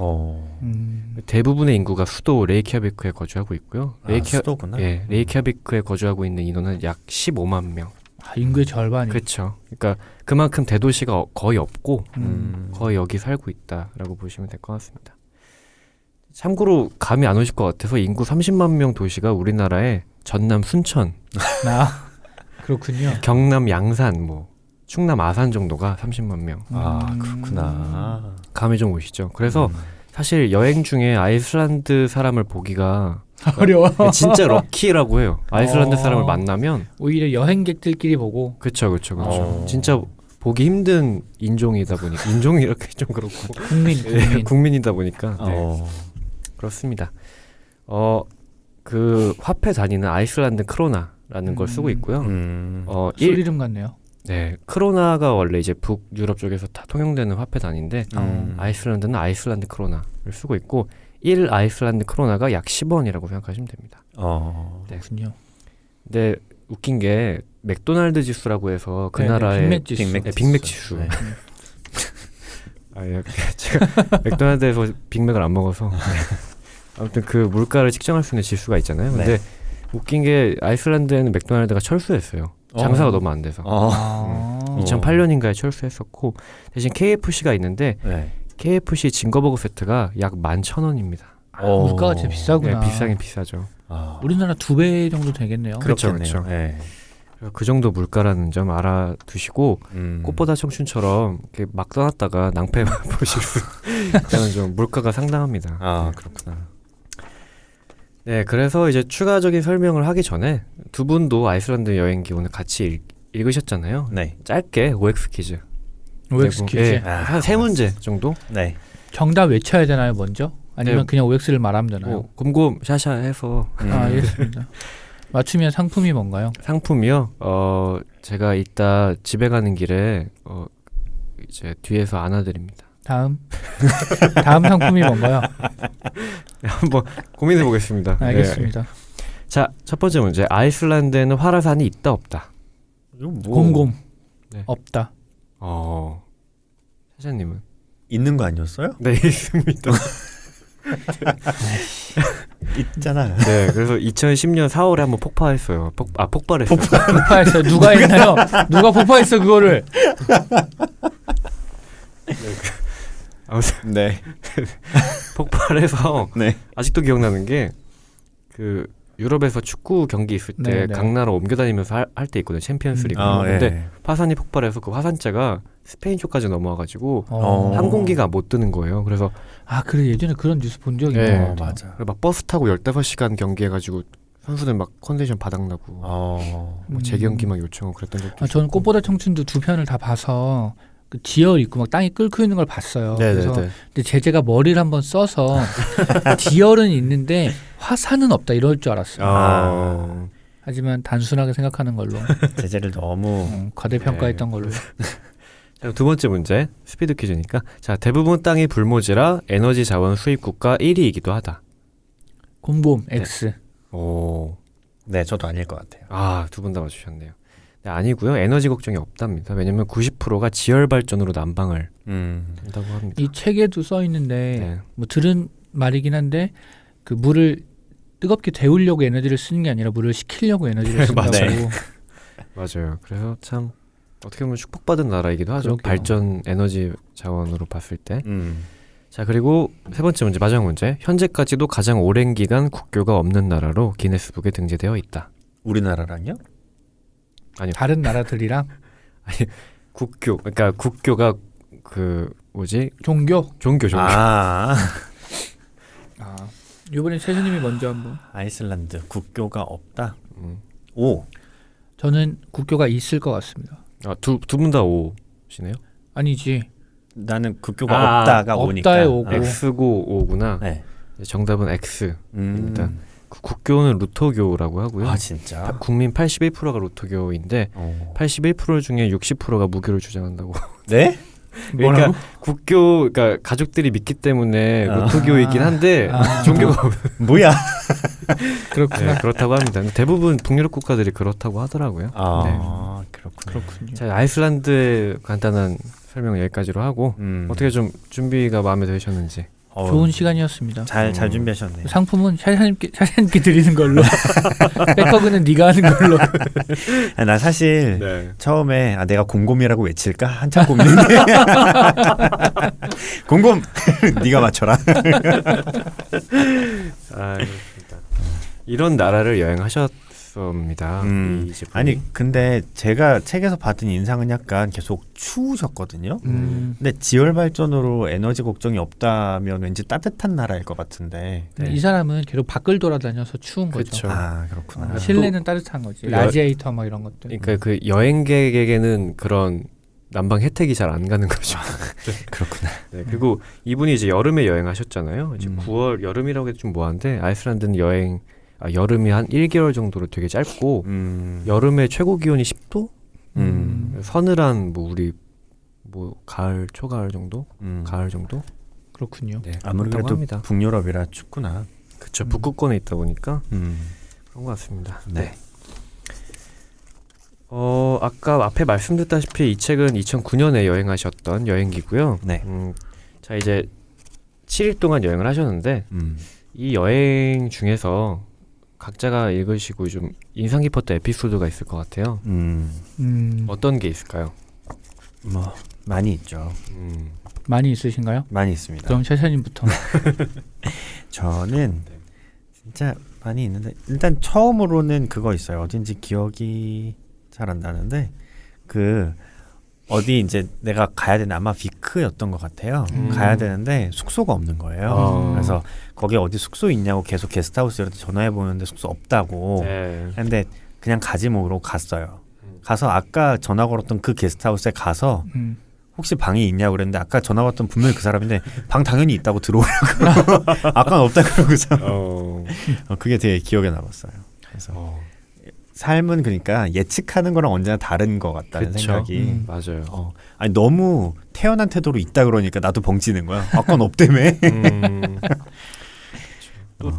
대부분의 인구가 수도 레이캬비크에 거주하고 있고요. 수도구나. 예, 레이캬비크에 거주하고 있는 인원은 약 15만 명. 인구의 절반이. 그렇죠. 그러니까 그만큼 대도시가 거의 없고 거의 여기 살고 있다라고 보시면 될 것 같습니다. 참고로 감이 안 오실 것 같아서 인구 30만 명 도시가 우리나라의 전남 순천, 그렇군요. 경남 양산, 충남 아산 정도가 30만 명. 그렇구나. 감이 좀 오시죠. 그래서 사실 여행 중에 아이슬란드 사람을 보기가 어려워. 진짜 럭키라고 해요. 아이슬란드 사람을 만나면 오히려 여행객들끼리 보고. 그렇죠. 진짜 보기 힘든 인종이다 보니까 인종이 이렇게 좀 그렇고 국민이다 보니까 그렇습니다. 그 화폐 단위는 아이슬란드 크로나라는 걸 쓰고 있고요. 술 이름 같네요. 네, 크로나가 원래 이제 북유럽 쪽에서 다 통용되는 화폐 단위인데 아이슬란드는 아이슬란드 크로나를 쓰고 있고 1 아이슬란드 크로나가 약 10원이라고 생각하시면 됩니다. 네. 그렇군요. 근데 웃긴 게 맥도날드 지수라고 해서 그 네, 나라의 빅맥 지수. 빅맥 지수. 네. 제가 맥도날드에서 빅맥을 안 먹어서 아무튼 그 물가를 측정할 수 있는 지수가 있잖아요. 근데 웃긴 게 아이슬란드에는 맥도날드가 철수했어요. 장사가 너무 안 돼서. 2008년인가에 철수했었고 대신 KFC가 있는데 KFC 징거버거 세트가 약 11,000원입니다. 물가가 진짜 비싸구나. 네, 비싸긴 비싸죠. 우리나라 2배 정도 되겠네요. 그렇죠. 네. 그 정도 물가라는 점 알아두시고 꽃보다 청춘처럼 이렇게 막 떠났다가 낭패 보실 수 있다는 좀 물가가 상당합니다. 그렇구나. 네, 그래서 이제 추가적인 설명을 하기 전에 두 분도 아이슬란드 여행기 오늘 같이 읽으셨잖아요. 네. 짧게 OX 퀴즈. OX 퀴즈. 네, 한 3문제 정도? 네. 정답 외쳐야 되나요, 먼저? 아니면 그냥 OX를 말하면 되나요? 곰곰 샤샤 해서 알겠습니다. 맞추면 상품이 뭔가요? 상품이요? 제가 이따 집에 가는 길에 이제 뒤에서 안아드립니다. 다음 상품이 뭔가요? 한번 고민해 보겠습니다. 알겠습니다. 자, 첫 번째 문제. 아이슬란드에는 활화산이 있다 없다? 이거 뭐 곰곰 네. 없다. 사장님은? 있는 거 아니었어요? 네, 있습니다. 있잖아. 네, 그래서 2010년 4월에 한번 폭발했어요. 폭발했어요. 폭파했어요. 누가 했나요? 누가 폭파했어 그거를? 아무튼 네. 폭발해서 네. 아직도 기억나는 게 그 유럽에서 축구 경기 있을 때 네, 네. 각 나라 옮겨 다니면서 할 때 있거든요. 챔피언스리그. 근데 예. 화산이 폭발해서 그 화산재가 스페인 쪽까지 넘어와가지고 어. 항공기가 못 뜨는 거예요. 그래서 그래 예전에 그런 뉴스 본 적이 네. 있는 것 같아요. 맞아. 막 버스 타고 15시간 경기해가지고 선수들 막 컨디션 바닥나고 뭐 재경기 막 요청하고 그랬던 적도 있어요. 저는 꽃보다 청춘도 두 편을 다 봐서 그 지열 있고 막 땅이 끓고 있는 걸 봤어요. 그래서 네네네. 근데 제재가 머리를 한번 써서 지열은 있는데 화산은 없다 이럴 줄 알았어요. 하지만 단순하게 생각하는 걸로 제재를 너무 과대평가했던 걸로. 자, 두 번째 문제 스피드 퀴즈니까 자 대부분 땅이 불모지라 에너지 자원 수입 국가 1위이기도 하다. 곰곰 X. 오, 네, 저도 아닐 것 같아요. 두 분 다 맞추셨네요. 네, 아니고요. 에너지 걱정이 없답니다. 왜냐면 90%가 지열 발전으로 난방을 한다고 합니다. 이 책에도 써 있는데 네. 뭐 들은 말이긴 한데 그 물을 뜨겁게 데우려고 에너지를 쓰는 게 아니라 물을 식히려고 에너지를 쓴다고. 맞아요. 맞아요. 그래서 참 어떻게 보면 축복받은 나라이기도 하죠. 그러게요. 발전 에너지 자원으로 봤을 때. 자 그리고 세 번째 문제 마지막 문제. 현재까지도 가장 오랜 기간 국교가 없는 나라로 기네스북에 등재되어 있다. 우리나라랑요? 다른 나라들이랑 국교 그러니까 국교가 그 뭐지 종교. 종교. 이번에 세수님이 먼저 한번. 아이슬란드 국교가 없다. 음. 오. 저는 국교가 있을 것 같습니다. 두 분 다 오시네요. 아니지. 나는 국교가 없다가 오니까. 없다에 오고. X고 O구나. 네. 정답은 X. 입니다. 음. 국교는 루터교라고 하고요. 아 진짜. 국민 81%가 루터교인데 81% 중에 60%가 무교를 주장한다고. 네? 그러니까 국교 그러니까 가족들이 믿기 때문에 루터교이긴 한데 종교가 뭐야? 그렇구나. 네, 그렇다고 합니다. 대부분 북유럽 국가들이 그렇다고 하더라고요. 그렇군요. 자, 아이슬란드 간단한 설명 여기까지로 하고 어떻게 좀 준비가 마음에 드셨는지. 좋은 시간이었습니다. 잘 준비하셨네요. 상품은 샤샤님께 드리는 걸로. 백허그는 네가 하는 걸로. 나 사실 네. 처음에 내가 곰곰이라고 외칠까 한참 고민했는데 곰곰 네가 맞춰라. 그렇습니다. 이런 나라를 여행하셨습니다. 이제 아니 근데 제가 책에서 받은 인상은 약간 계속 추우셨거든요. 근데 지열 발전으로 에너지 걱정이 없다면 왠지 따뜻한 나라일 것 같은데. 이 사람은 계속 밖을 돌아다녀서 추운 거죠. 그쵸. 아 그렇구나. 실내는 따뜻한 거지. 라지에이터 막 이런 것들. 그러니까 그 여행객에게는 그런 난방 혜택이 잘 안 가는 거죠. 그렇구나. 네, 그리고 이분이 이제 여름에 여행하셨잖아요. 이제 9월 여름이라고 해도 좀 뭐한데 아이슬란드는 여름이 한 1개월 정도로 되게 짧고 여름에 최고 기온이 10도? 서늘한 뭐 우리 뭐 가을 초가을 정도? 가을 정도? 그렇군요. 네, 아무래도 그렇다고 합니다. 북유럽이라 춥구나. 그쵸. 북극권에 있다 보니까 그런 것 같습니다. 네. 아까 앞에 말씀드렸다시피 이 책은 2009년에 여행하셨던 여행기고요. 네. 자 이제 7일 동안 여행을 하셨는데 이 여행 중에서 각자가 읽으시고 좀 인상 깊었던 에피소드가 있을 것 같아요. 어떤 게 있을까요? 뭐 많이 있죠. 많이 있으신가요? 많이 있습니다. 그럼 샤샤님부터. 저는 진짜 많이 있는데 일단 처음으로는 그거 있어요. 어딘지 기억이 잘 안 나는데 그 어디 이제 내가 가야 되는 아마 비크였던 것 같아요. 가야 되는데 숙소가 없는 거예요. 그래서 거기 어디 숙소 있냐고 계속 게스트하우스 이런 데 전화해 보는데 숙소 없다고. 네. 근데 그냥 가지 뭐로 갔어요. 가서 아까 전화 걸었던 그 게스트하우스에 가서 혹시 방이 있냐고 그랬는데 아까 전화 왔던 분명히 그 사람인데 방 당연히 있다고 들어오라고. 아까는 없다 그러고서. 그게 되게 기억에 남았어요. 그래서 삶은 그러니까 예측하는 거랑 언제나 다른 것 같다는 그쵸. 생각이. 맞아요. 아니 너무 태어난 태도로 있다 그러니까 나도 벙찌는 거야. 아까는 없다며. 또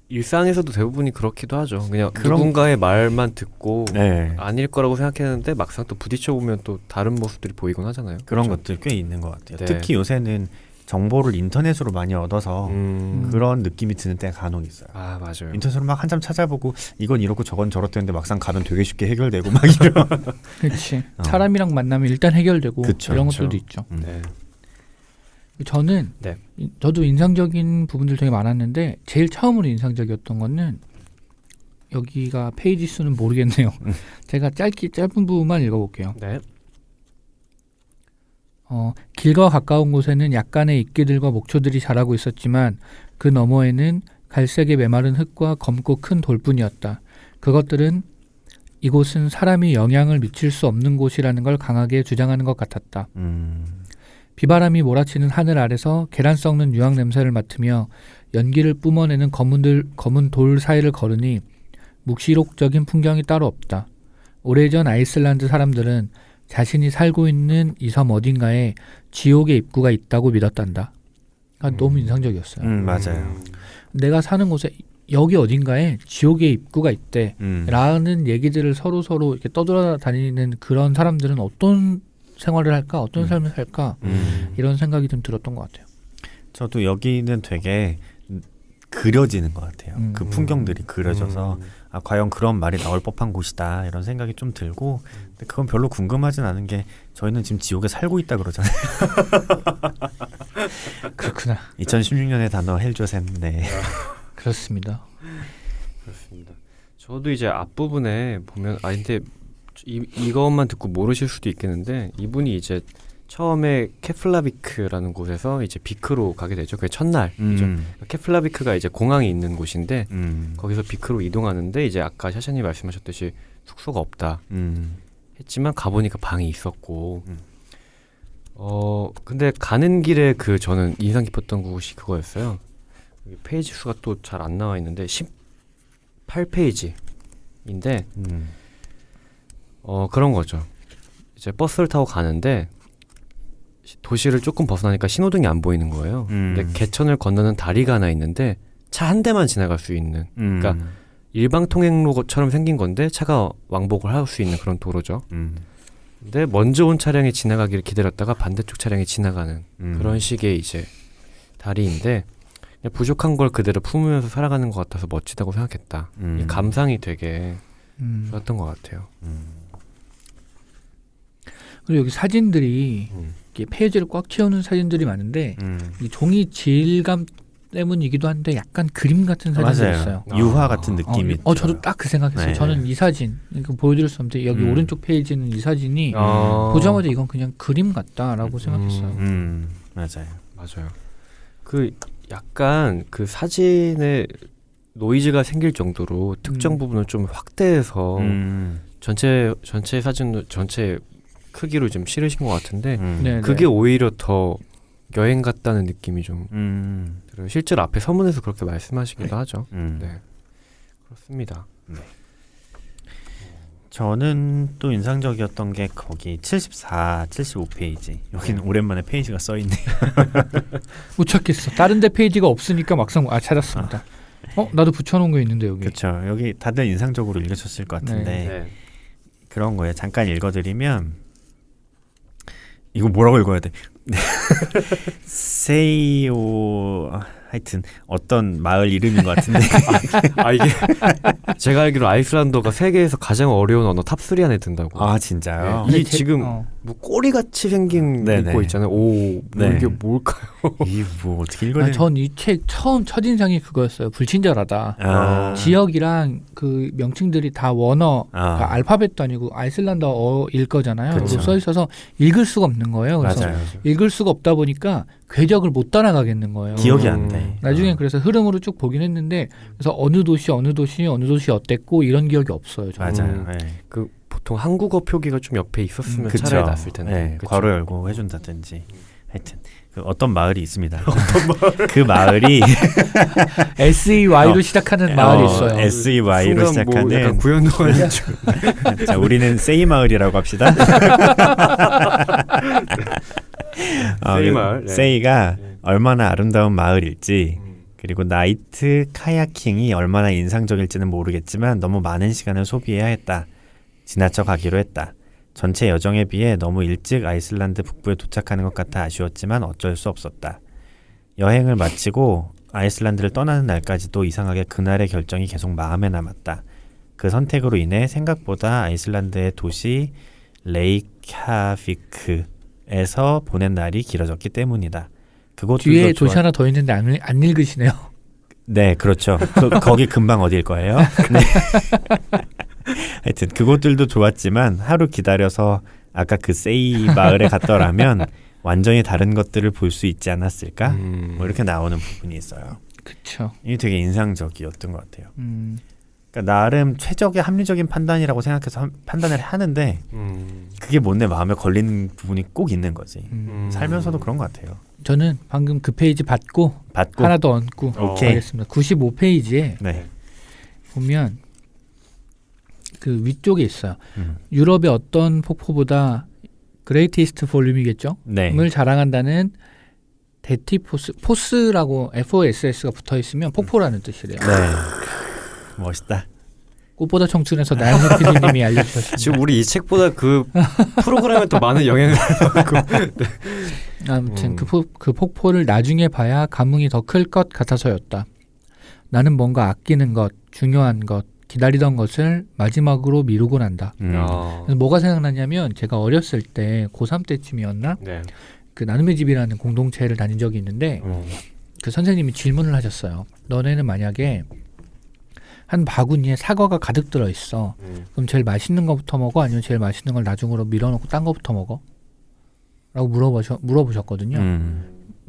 일상에서도 대부분이 그렇기도 하죠. 그냥 그럼- 누군가의 말만 듣고 네. 아닐 거라고 생각했는데 막상 또 부딪혀 보면 또 다른 모습들이 보이곤 하잖아요. 그런 그렇죠? 것들 꽤 있는 것 같아요. 네. 특히 요새는 정보를 인터넷으로 많이 얻어서 음. 그런 느낌이 드는 때가 간혹 있어요. 아 맞아요. 인터넷으로 막 한참 찾아보고 이건 이렇고 저건 저렇다는데 막상 가면 되게 쉽게 해결되고 막 이런. 그렇지. 어. 사람이랑 만나면 일단 해결되고 그쵸, 이런 그쵸. 것들도 있죠. 네. 저는 네. 저도 인상적인 부분들 되게 많았는데 제일 처음으로 인상적이었던 거는 여기가 페이지 수는 모르겠네요. 제가 짧은 부분만 읽어볼게요. 네. 길과 가까운 곳에는 약간의 이끼들과 목초들이 자라고 있었지만 그 너머에는 갈색의 메마른 흙과 검고 큰 돌뿐이었다. 그것들은 이곳은 사람이 영향을 미칠 수 없는 곳이라는 걸 강하게 주장하는 것 같았다. 비바람이 몰아치는 하늘 아래서 계란 썩는 유황 냄새를 맡으며 연기를 뿜어내는 검은 돌 사이를 걸으니 묵시록적인 풍경이 따로 없다. 오래전 아이슬란드 사람들은 자신이 살고 있는 이 섬 어딘가에 지옥의 입구가 있다고 믿었단다. 너무 인상적이었어요. 맞아요. 내가 사는 곳에 여기 어딘가에 지옥의 입구가 있대 라는 얘기들을 서로 이렇게 떠돌아다니는 그런 사람들은 어떤 생활을 할까? 어떤 삶을 살까? 이런 생각이 좀 들었던 것 같아요. 저도 여기는 되게 그려지는 것 같아요. 그 풍경들이 그려져서 아, 과연 그런 말이 나올 법한 곳이다 이런 생각이 좀 들고 근데 그건 별로 궁금하진 않은 게 저희는 지금 지옥에 살고 있다 그러잖아요. 그렇구나. 2016년의 단어 헬조센. 네. 그렇습니다. 그렇습니다. 저도 이제 앞부분에 보면 근데 이것만 듣고 모르실 수도 있겠는데 이분이 이제 처음에 케플라비크라는 곳에서 이제 비크로 가게 되죠. 그게 첫날이죠. 케플라비크가 이제 공항이 있는 곳인데 거기서 비크로 이동하는데 이제 아까 샤샤님 말씀하셨듯이 숙소가 없다 했지만 가보니까 방이 있었고 근데 가는 길에 저는 인상 깊었던 곳이 그거였어요. 페이지 수가 또 잘 안 나와 있는데 18페이지인데 그런 거죠. 이제 버스를 타고 가는데 도시를 조금 벗어나니까 신호등이 안 보이는 거예요. 근데 개천을 건너는 다리가 하나 있는데 차 한 대만 지나갈 수 있는 그러니까 일방 통행로처럼 생긴 건데 차가 왕복을 할 수 있는 그런 도로죠. 근데 먼저 온 차량이 지나가기를 기다렸다가 반대쪽 차량이 지나가는 그런 식의 이제 다리인데 그냥 부족한 걸 그대로 품으면서 살아가는 것 같아서 멋지다고 생각했다. 이 감상이 되게 좋았던 것 같아요. 그리고 여기 사진들이 이렇게 페이지를 꽉 채우는 사진들이 많은데 이 종이 질감 때문이기도 한데 약간 그림 같은 사진도 맞아요. 있어요. 유화 같은 느낌이 있죠. 저도 딱 그 생각했어요. 네. 저는 이 사진 이거 보여드릴 수 없는데 여기 오른쪽 페이지는 이 사진이 보자마자 이건 그냥 그림 같다라고 생각했어요. 맞아요. 맞아요. 그 약간 그 사진에 노이즈가 생길 정도로 특정 부분을 좀 확대해서 전체 사진도 전체 크기로 좀 실으신 것 같은데 네, 그게 오히려 더 여행 같다는 느낌이 좀 들어요. 실제로 앞에 서문에서 그렇게 말씀하시기도 하죠. 네, 그렇습니다. 저는 또 인상적이었던 게 거기 74, 75페이지. 여기는 오랜만에 페이지가 써 있네요. 못 찾겠어. 다른 데 페이지가 없으니까 막상 찾았습니다. 나도 붙여놓은 거 있는데 여기. 그렇죠. 여기 다들 인상적으로 읽으셨을 것 같은데 네. 그런 거예요. 잠깐 읽어드리면 이거 뭐라고 읽어야 돼? 세이오 하여튼 어떤 마을 이름인 것 같은데 이게 제가 알기로 아이슬란드가 세계에서 가장 어려운 언어 탑3 안에 든다고. 아 진짜요? 이 지금 뭐 꼬리같이 생긴 네네. 거 있잖아요. 네. 이게 뭘까요? 이 뭐 어떻게 읽어야 돼? 전 이 책 처음 첫인상이 그거였어요. 불친절하다. 지역이랑 그 명칭들이 다 원어 그러니까 알파벳도 아니고 아이슬란드어일 거잖아요. 그쵸. 써 있어서 읽을 수가 없는 거예요. 그래서 맞아요. 읽을 수가 없다 보니까 궤적을 못 따라가겠는 거예요. 기억이 안 돼. 나중에 그래서 흐름으로 쭉 보긴 했는데 그래서 어느 도시 어땠고 이런 기억이 없어요. 저는. 맞아요. 네. 그 보통 한국어 표기가 좀 옆에 있었으면 그쵸. 차라리 났을 텐데. 네, 그쵸? 괄호 열고 해준다든지. 하여튼 그 어떤 마을이 있습니다. 그 마을이 SEY로 시작하는 마을이 있어요. SEY로 순간 뭐 시작하는 약간 구현동안 자, 우리는 세이 마을이라고 합시다. 세이 마을, 네. 세이가 얼마나 아름다운 마을일지 그리고 나이트 카야킹이 얼마나 인상적일지는 모르겠지만 너무 많은 시간을 소비해야 했다. 지나쳐 가기로 했다. 전체 여정에 비해 너무 일찍 아이슬란드 북부에 도착하는 것 같아 아쉬웠지만 어쩔 수 없었다. 여행을 마치고 아이슬란드를 떠나는 날까지도 이상하게 그날의 결정이 계속 마음에 남았다. 그 선택으로 인해 생각보다 아이슬란드의 도시 레이캬비크에서 보낸 날이 길어졌기 때문이다. 그곳들도 뒤에 도시 하나 더 있는데 안 읽으시네요. 네, 그렇죠. 거기 금방 어딜 거예요? 네. 하여튼 그곳들도 좋았지만 하루 기다려서 아까 그 세이 마을에 갔더라면 완전히 다른 것들을 볼 수 있지 않았을까? 뭐 이렇게 나오는 부분이 있어요. 그렇죠. 이게 되게 인상적이었던 것 같아요. 그러니까 나름 최적의 합리적인 판단이라고 생각해서 판단을 하는데 그게 뭔 내 마음에 걸리는 부분이 꼭 있는 거지. 살면서도 그런 것 같아요. 저는 방금 그 페이지 받고 하나 더 얹고 오케이. 가겠습니다. 95페이지에 네. 보면 그 위쪽에 있어요. 유럽의 어떤 폭포보다 그레이티스트 볼륨이겠죠? 네. 을 자랑한다는 포스라고 FOSS가 붙어 있으면 폭포라는 뜻이래요. 네. 멋있다. 꽃보다 청춘에서 나영석 PD님이 알려주셨습니다. 지금 우리 이 책보다 그 프로그램에 더 많은 영향을 받고. 아무튼 그 폭포를 나중에 봐야 감흥이 더 클 것 같아서였다. 나는 뭔가 아끼는 것, 중요한 것, 기다리던 것을 마지막으로 미루고 난다. 그래서 뭐가 생각나냐면 제가 어렸을 때 고3 때쯤이었나? 네. 그 나눔의 집이라는 공동체를 다닌 적이 있는데 그 선생님이 질문을 하셨어요. 너네는 만약에 한 바구니에 사과가 가득 들어있어. 그럼 제일 맛있는 거부터 먹어? 아니면 제일 맛있는 걸 나중으로 밀어놓고 딴 거부터 먹어? 라고 물어보셨거든요.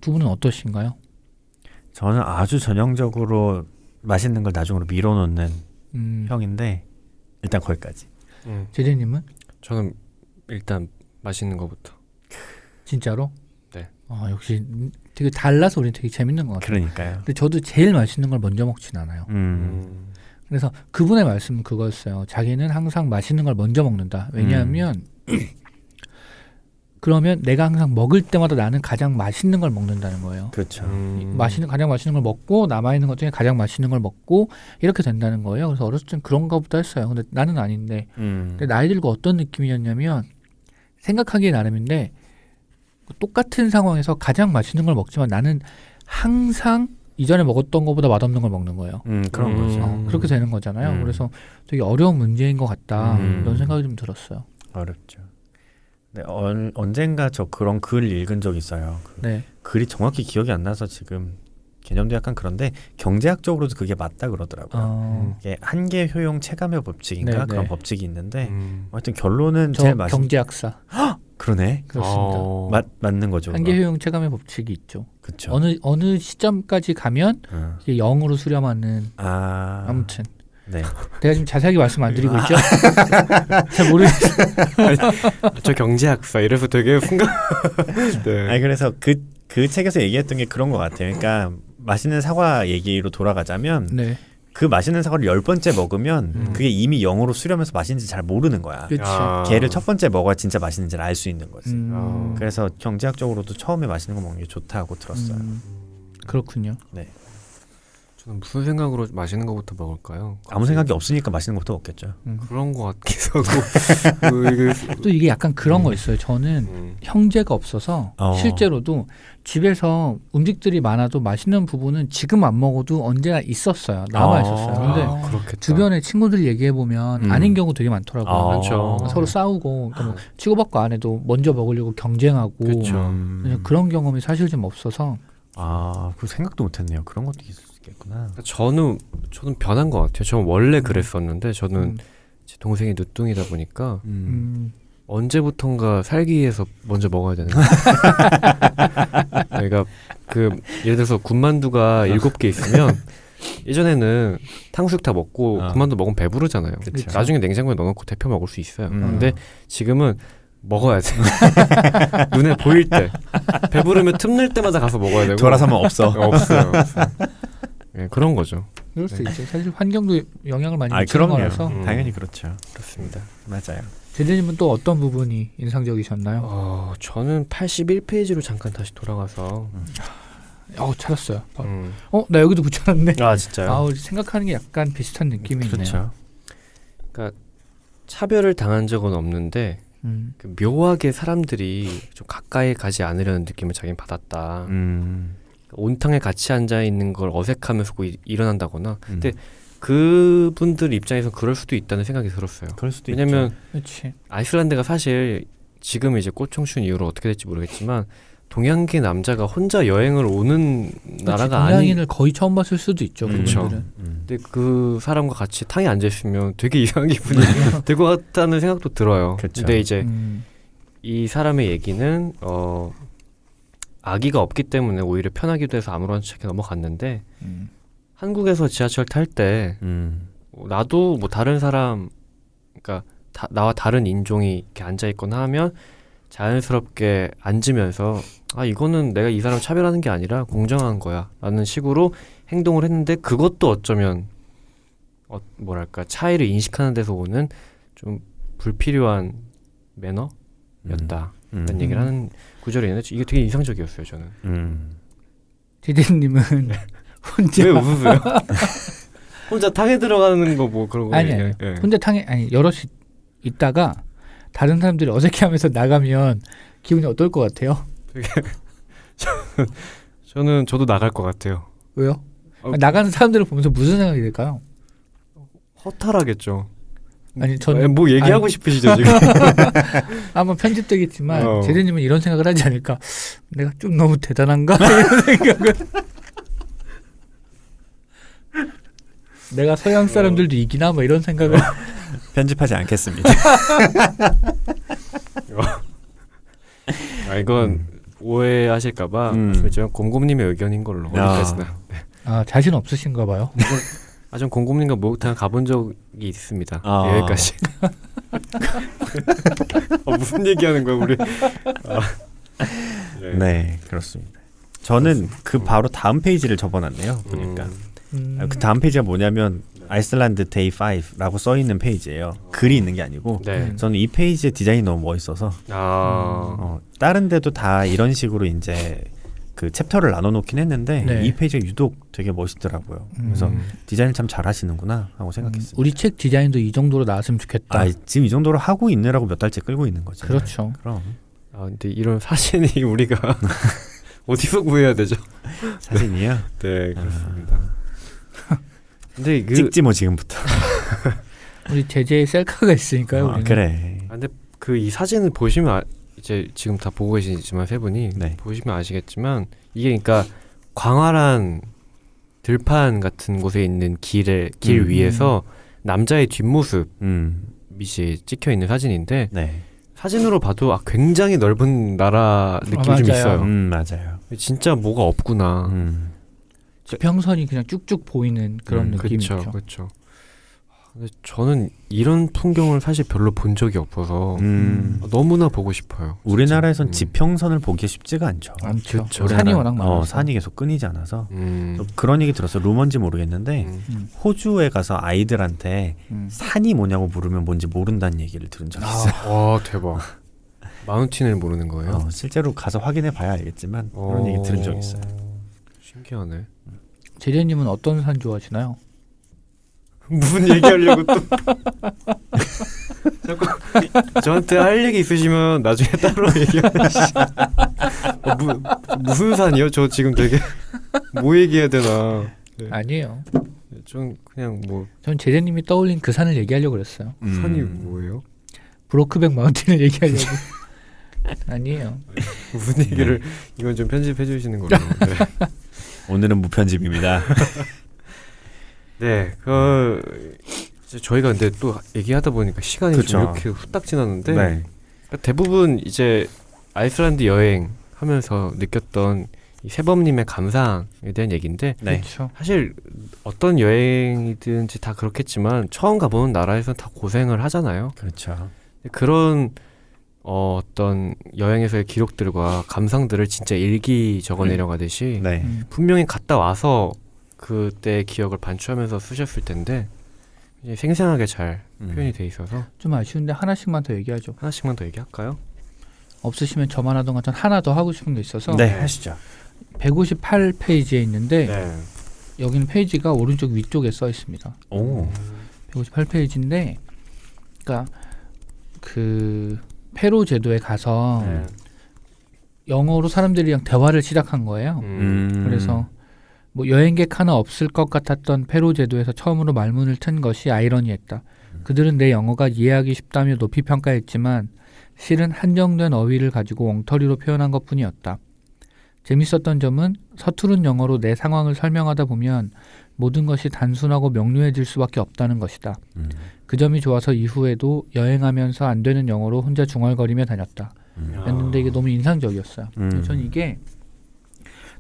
두 분은 어떠신가요? 저는 아주 전형적으로 맛있는 걸 나중으로 밀어놓는 형인데 일단 거기까지. 제재님은? 저는 일단 맛있는 거부터. 진짜로? 네. 역시 되게 달라서 우리 되게 재밌는 것 같아요. 그러니까요. 근데 저도 제일 맛있는 걸 먼저 먹진 않아요. 그래서 그분의 말씀은 그거였어요. 자기는 항상 맛있는 걸 먼저 먹는다. 왜냐하면 그러면 내가 항상 먹을 때마다 나는 가장 맛있는 걸 먹는다는 거예요. 그렇죠. 가장 맛있는 걸 먹고 남아있는 것 중에 가장 맛있는 걸 먹고 이렇게 된다는 거예요. 그래서 어렸을 땐 그런가 보다 했어요. 근데 나는 아닌데 근데 나이 들고 어떤 느낌이었냐면 생각하기에 나름인데 똑같은 상황에서 가장 맛있는 걸 먹지만 나는 항상 이전에 먹었던 것보다 맛없는 걸 먹는 거예요. 그런 거죠. 그렇게 되는 거잖아요. 그래서 되게 어려운 문제인 것 같다. 이런 생각이 좀 들었어요. 어렵죠. 네, 언젠가 저 그런 글 읽은 적 있어요. 네. 글이 정확히 기억이 안 나서 지금 개념도 약간 그런데 경제학적으로도 그게 맞다 그러더라고요. 이게 한계 효용 체감의 법칙인가 네네. 그런 법칙이 있는데 하여튼 결론은 저 제일 맛있는 경제학사. 그러네. 그렇습니다. 맞는 거죠. 한계 효용 체감의 법칙이 있죠. 그렇죠. 어느 시점까지 가면 이게 0으로 수렴하는 아무튼 네. 내가 지금 자세하게 말씀 안 드리고 있죠? 잘 모르겠어요. 저 경제학사 이래서 되게 순간. 네. 아니 그래서 그 책에서 얘기했던 게 그런 것 같아요. 그러니까 맛있는 사과 얘기로 돌아가자면 네. 그 맛있는 사과를 10번째 먹으면 그게 이미 0으로 수렴해서 맛있는지 잘 모르는 거야. 그렇지. 걔를 첫 번째 먹어야 진짜 맛있는지를 알 수 있는 거지. 음. 그래서 경제학적으로도 처음에 맛있는 거 먹는 게 좋다고 들었어요. 그렇군요. 네. 저는 무슨 생각으로 맛있는 거부터 먹을까요? 아무 생각이 없으니까 맛있는 것부터 먹겠죠. 그런 거 같기도 하고. 또 이게 약간 그런 거 있어요. 저는 형제가 없어서 실제로도 집에서 음식들이 많아도 맛있는 부분은 지금 안 먹어도 언제나 있었어요. 남아 있었어요. 근데 그렇겠다. 주변에 친구들 얘기해 보면 아닌 경우 되게 많더라고요. 그렇죠. 서로 싸우고 그러니까 뭐 치고받고 안 해도 먼저 먹으려고 경쟁하고 그렇죠. 그런 경험이 사실 좀 없어서 그 생각도 못했네요. 그런 것도 있을 수 있겠구나. 저는 변한 것 같아요. 저는 원래 그랬었는데 저는 제 동생이 늦둥이다 보니까 언제부턴가 살기 위해서 먼저 먹어야 되는 거예요. 그러니까 예를 들어서 군만두가 7개 있으면 예전에는 탕수육 다 먹고 군만두 먹으면 배부르잖아요. 그쵸. 나중에 냉장고에 넣어놓고 데펴 먹을 수 있어요. 근데 지금은 먹어야 돼. 눈에 보일 때 배부르면 틈날 때마다 가서 먹어야 되고 돌아서면 없어. 없어요. 네, 그런 거죠. 그럴 수 있죠. 사실 환경도 영향을 많이 미치는 그럼요. 거라서 당연히 그렇죠. 그렇습니다. 맞아요. 제재님은 또 어떤 부분이 인상적이셨나요? 저는 81페이지로 잠깐 다시 돌아가서 찾았어요. 바로. 나 여기도 붙여놨네. 아 진짜요? 생각하는 게 약간 비슷한 느낌이 있네요. 그렇죠. 그러니까 차별을 당한 적은 없는데 그 묘하게 사람들이 좀 가까이 가지 않으려는 느낌을 자기는 받았다. 온탕에 같이 앉아 있는 걸 어색하면서 일어난다거나. 근데 그분들 입장에서 그럴 수도 있다는 생각이 들었어요. 그럴 수도 왜냐면 있죠. 그렇지. 아이슬란드가 사실 지금 이제 꽃청춘 이후로 어떻게 될지 모르겠지만 동양계 남자가 혼자 여행을 오는 나라가 동양인을 거의 처음 봤을 수도 있죠. 그쵸. 그분들은. 근데 그 사람과 같이 탕에 앉아 있으면 되게 이상한 기분이 될 것 같다는 생각도 들어요. 그쵸. 근데 이제 음. 이 사람의 얘기는 아기가 없기 때문에 오히려 편하기도 해서 아무렇지 않게 넘어갔는데 한국에서 지하철 탈 때 나도 뭐 다른 사람, 그러니까 나와 다른 인종이 이렇게 앉아 있거나 하면 자연스럽게 앉으면서 이거는 내가 이 사람 차별하는 게 아니라 공정한 거야 라는 식으로 행동을 했는데, 그것도 어쩌면 뭐랄까 차이를 인식하는 데서 오는 좀 불필요한 매너였다 라는 얘기를 하는 구절이 있는데 이게 되게 인상적이었어요 저는. 디디님은 혼자 왜 웃으세요? 혼자 탕에 들어가는 거 뭐 그런 거 아니에요. 혼자 탕에 여럿이 있다가 다른 사람들이 어색해하면서 나가면 기분이 어떨 것 같아요? 저도 나갈 것 같아요. 왜요? 나가는 사람들을 보면서 무슨 생각이 들까요? 허탈하겠죠. 아니 저는 뭐 얘기하고 싶으시죠 지금? 아마 편집되겠지만 제재님은 이런 생각을 하지 않을까? 내가 좀 너무 대단한가? 이런 생각을. 내가 서양 사람들도 이기나 뭐 이런 생각을. 편집하지 않겠습니다. 이건 오해하실까봐 그렇지만 곰곰님의 의견인 걸로 어디까지나. 자신 없으신가 봐요. 전 곰곰님과 목욕탕 가본 적이 있습니다. 여기까지. 무슨 얘기하는 거야 우리? 네, 그렇습니다. 저는 그 바로 다음 페이지를 접어놨네요. 보니까 그 다음 페이지가 뭐냐면 아이슬란드 데이 5라고 써 있는 페이지예요. 글이 있는 게 아니고. 네. 저는 이 페이지의 디자인이 너무 멋있어서 다른 데도 다 이런 식으로 이제 그 챕터를 나눠놓긴 했는데 네. 이 페이지가 유독 되게 멋있더라고요. 그래서 디자인을 참 잘하시는구나 하고 생각했습니다. 우리 책 디자인도 이 정도로 나왔으면 좋겠다. 지금 이 정도로 하고 있느라고 몇 달째 끌고 있는 거죠. 그렇죠. 그럼 근데 이런 사진이 우리가 어디서 구해야 되죠? 사진이요? 네, 그렇습니다. 근데 찍지 뭐 지금부터. 우리 제재에 셀카가 있으니까요. 우리는. 그래. 근데 이 사진을 보시면 이제 지금 다 보고 계시지만 세 분이 네. 보시면 아시겠지만 이게 그러니까 광활한 들판 같은 곳에 있는 길 위에서 남자의 뒷모습 밑이 찍혀 있는 사진인데 네. 사진으로 봐도 굉장히 넓은 나라 느낌이 좀 맞아요. 있어요. 맞아요. 진짜 뭐가 없구나. 지평선이 그냥 쭉쭉 보이는 그런 느낌이죠. 그렇죠. 근데 저는 이런 풍경을 사실 별로 본 적이 없어서 너무나 보고 싶어요. 우리나라에선 지평선을 보기 쉽지가 않죠. 많죠. 그쵸. 산이 워낙 많아서. 산이 계속 끊이지 않아서. 그런 얘기 들었어. 루머인지 모르겠는데 호주에 가서 아이들한테 산이 뭐냐고 물으면 뭔지 모른다는 얘기를 들은 적이 있어요. 와 대박. 마운틴을 모르는 거예요? 실제로 가서 확인해 봐야 알겠지만 그런 얘기 들은 적이 있어요. 신기하네. 제재님은 어떤 산 좋아하시나요? 무슨 얘기하려고 또 자꾸 저한테 할 얘기 있으시면 나중에 따로 얘기하시죠. 무슨 산이요? 저 지금 되게 뭐 얘기해야 되나. 네. 아니에요. 전 그냥 뭐 전 제재님이 떠올린 그 산을 얘기하려고 그랬어요. 산이 뭐예요? 브로크백 마운틴을 얘기하려고. 아니에요. 무슨 얘기를 이건 좀 편집해 주시는 걸로. 네. 오늘은 무편집입니다. 네, 이제 저희가 근데 또 얘기하다 보니까 시간이 그쵸. 좀 이렇게 후딱 지났는데 네. 그러니까 대부분 이제 아이슬란드 여행 하면서 느꼈던 이 세범님의 감상에 대한 얘기인데 네. 그렇죠. 사실 어떤 여행이든지 다 그렇겠지만 처음 가보는 나라에서 다 고생을 하잖아요. 그렇죠. 그런 어떤 여행에서의 기록들과 감상들을 진짜 일기 적어내려가듯이 네. 분명히 갔다 와서 그때 기억을 반추하면서 쓰셨을 텐데 이제 생생하게 잘 표현이 돼 있어서 좀 아쉬운데 하나씩만 더 얘기하죠. 하나씩만 더 얘기할까요? 없으시면 저만 하던가 전 하나 더 하고 싶은 게 있어서 네, 하시죠. 158페이지에 있는데 네. 여기는 페이지가 오른쪽 위쪽에 써 있습니다. 오. 158페이지인데, 그러니까 그 페루 제도에 가서 네. 영어로 사람들이랑 대화를 시작한 거예요. 그래서 뭐 여행객 하나 없을 것 같았던 페루 제도에서 처음으로 말문을 튼 것이 아이러니했다. 그들은 내 영어가 이해하기 쉽다며 높이 평가했지만 실은 한정된 어휘를 가지고 엉터리로 표현한 것뿐이었다. 재밌었던 점은 서투른 영어로 내 상황을 설명하다 보면 모든 것이 단순하고 명료해질 수밖에 없다는 것이다. 그 점이 좋아서 이후에도 여행하면서 안 되는 영어로 혼자 중얼거리며 다녔다. 했는데 이게 너무 인상적이었어요. 저는 이게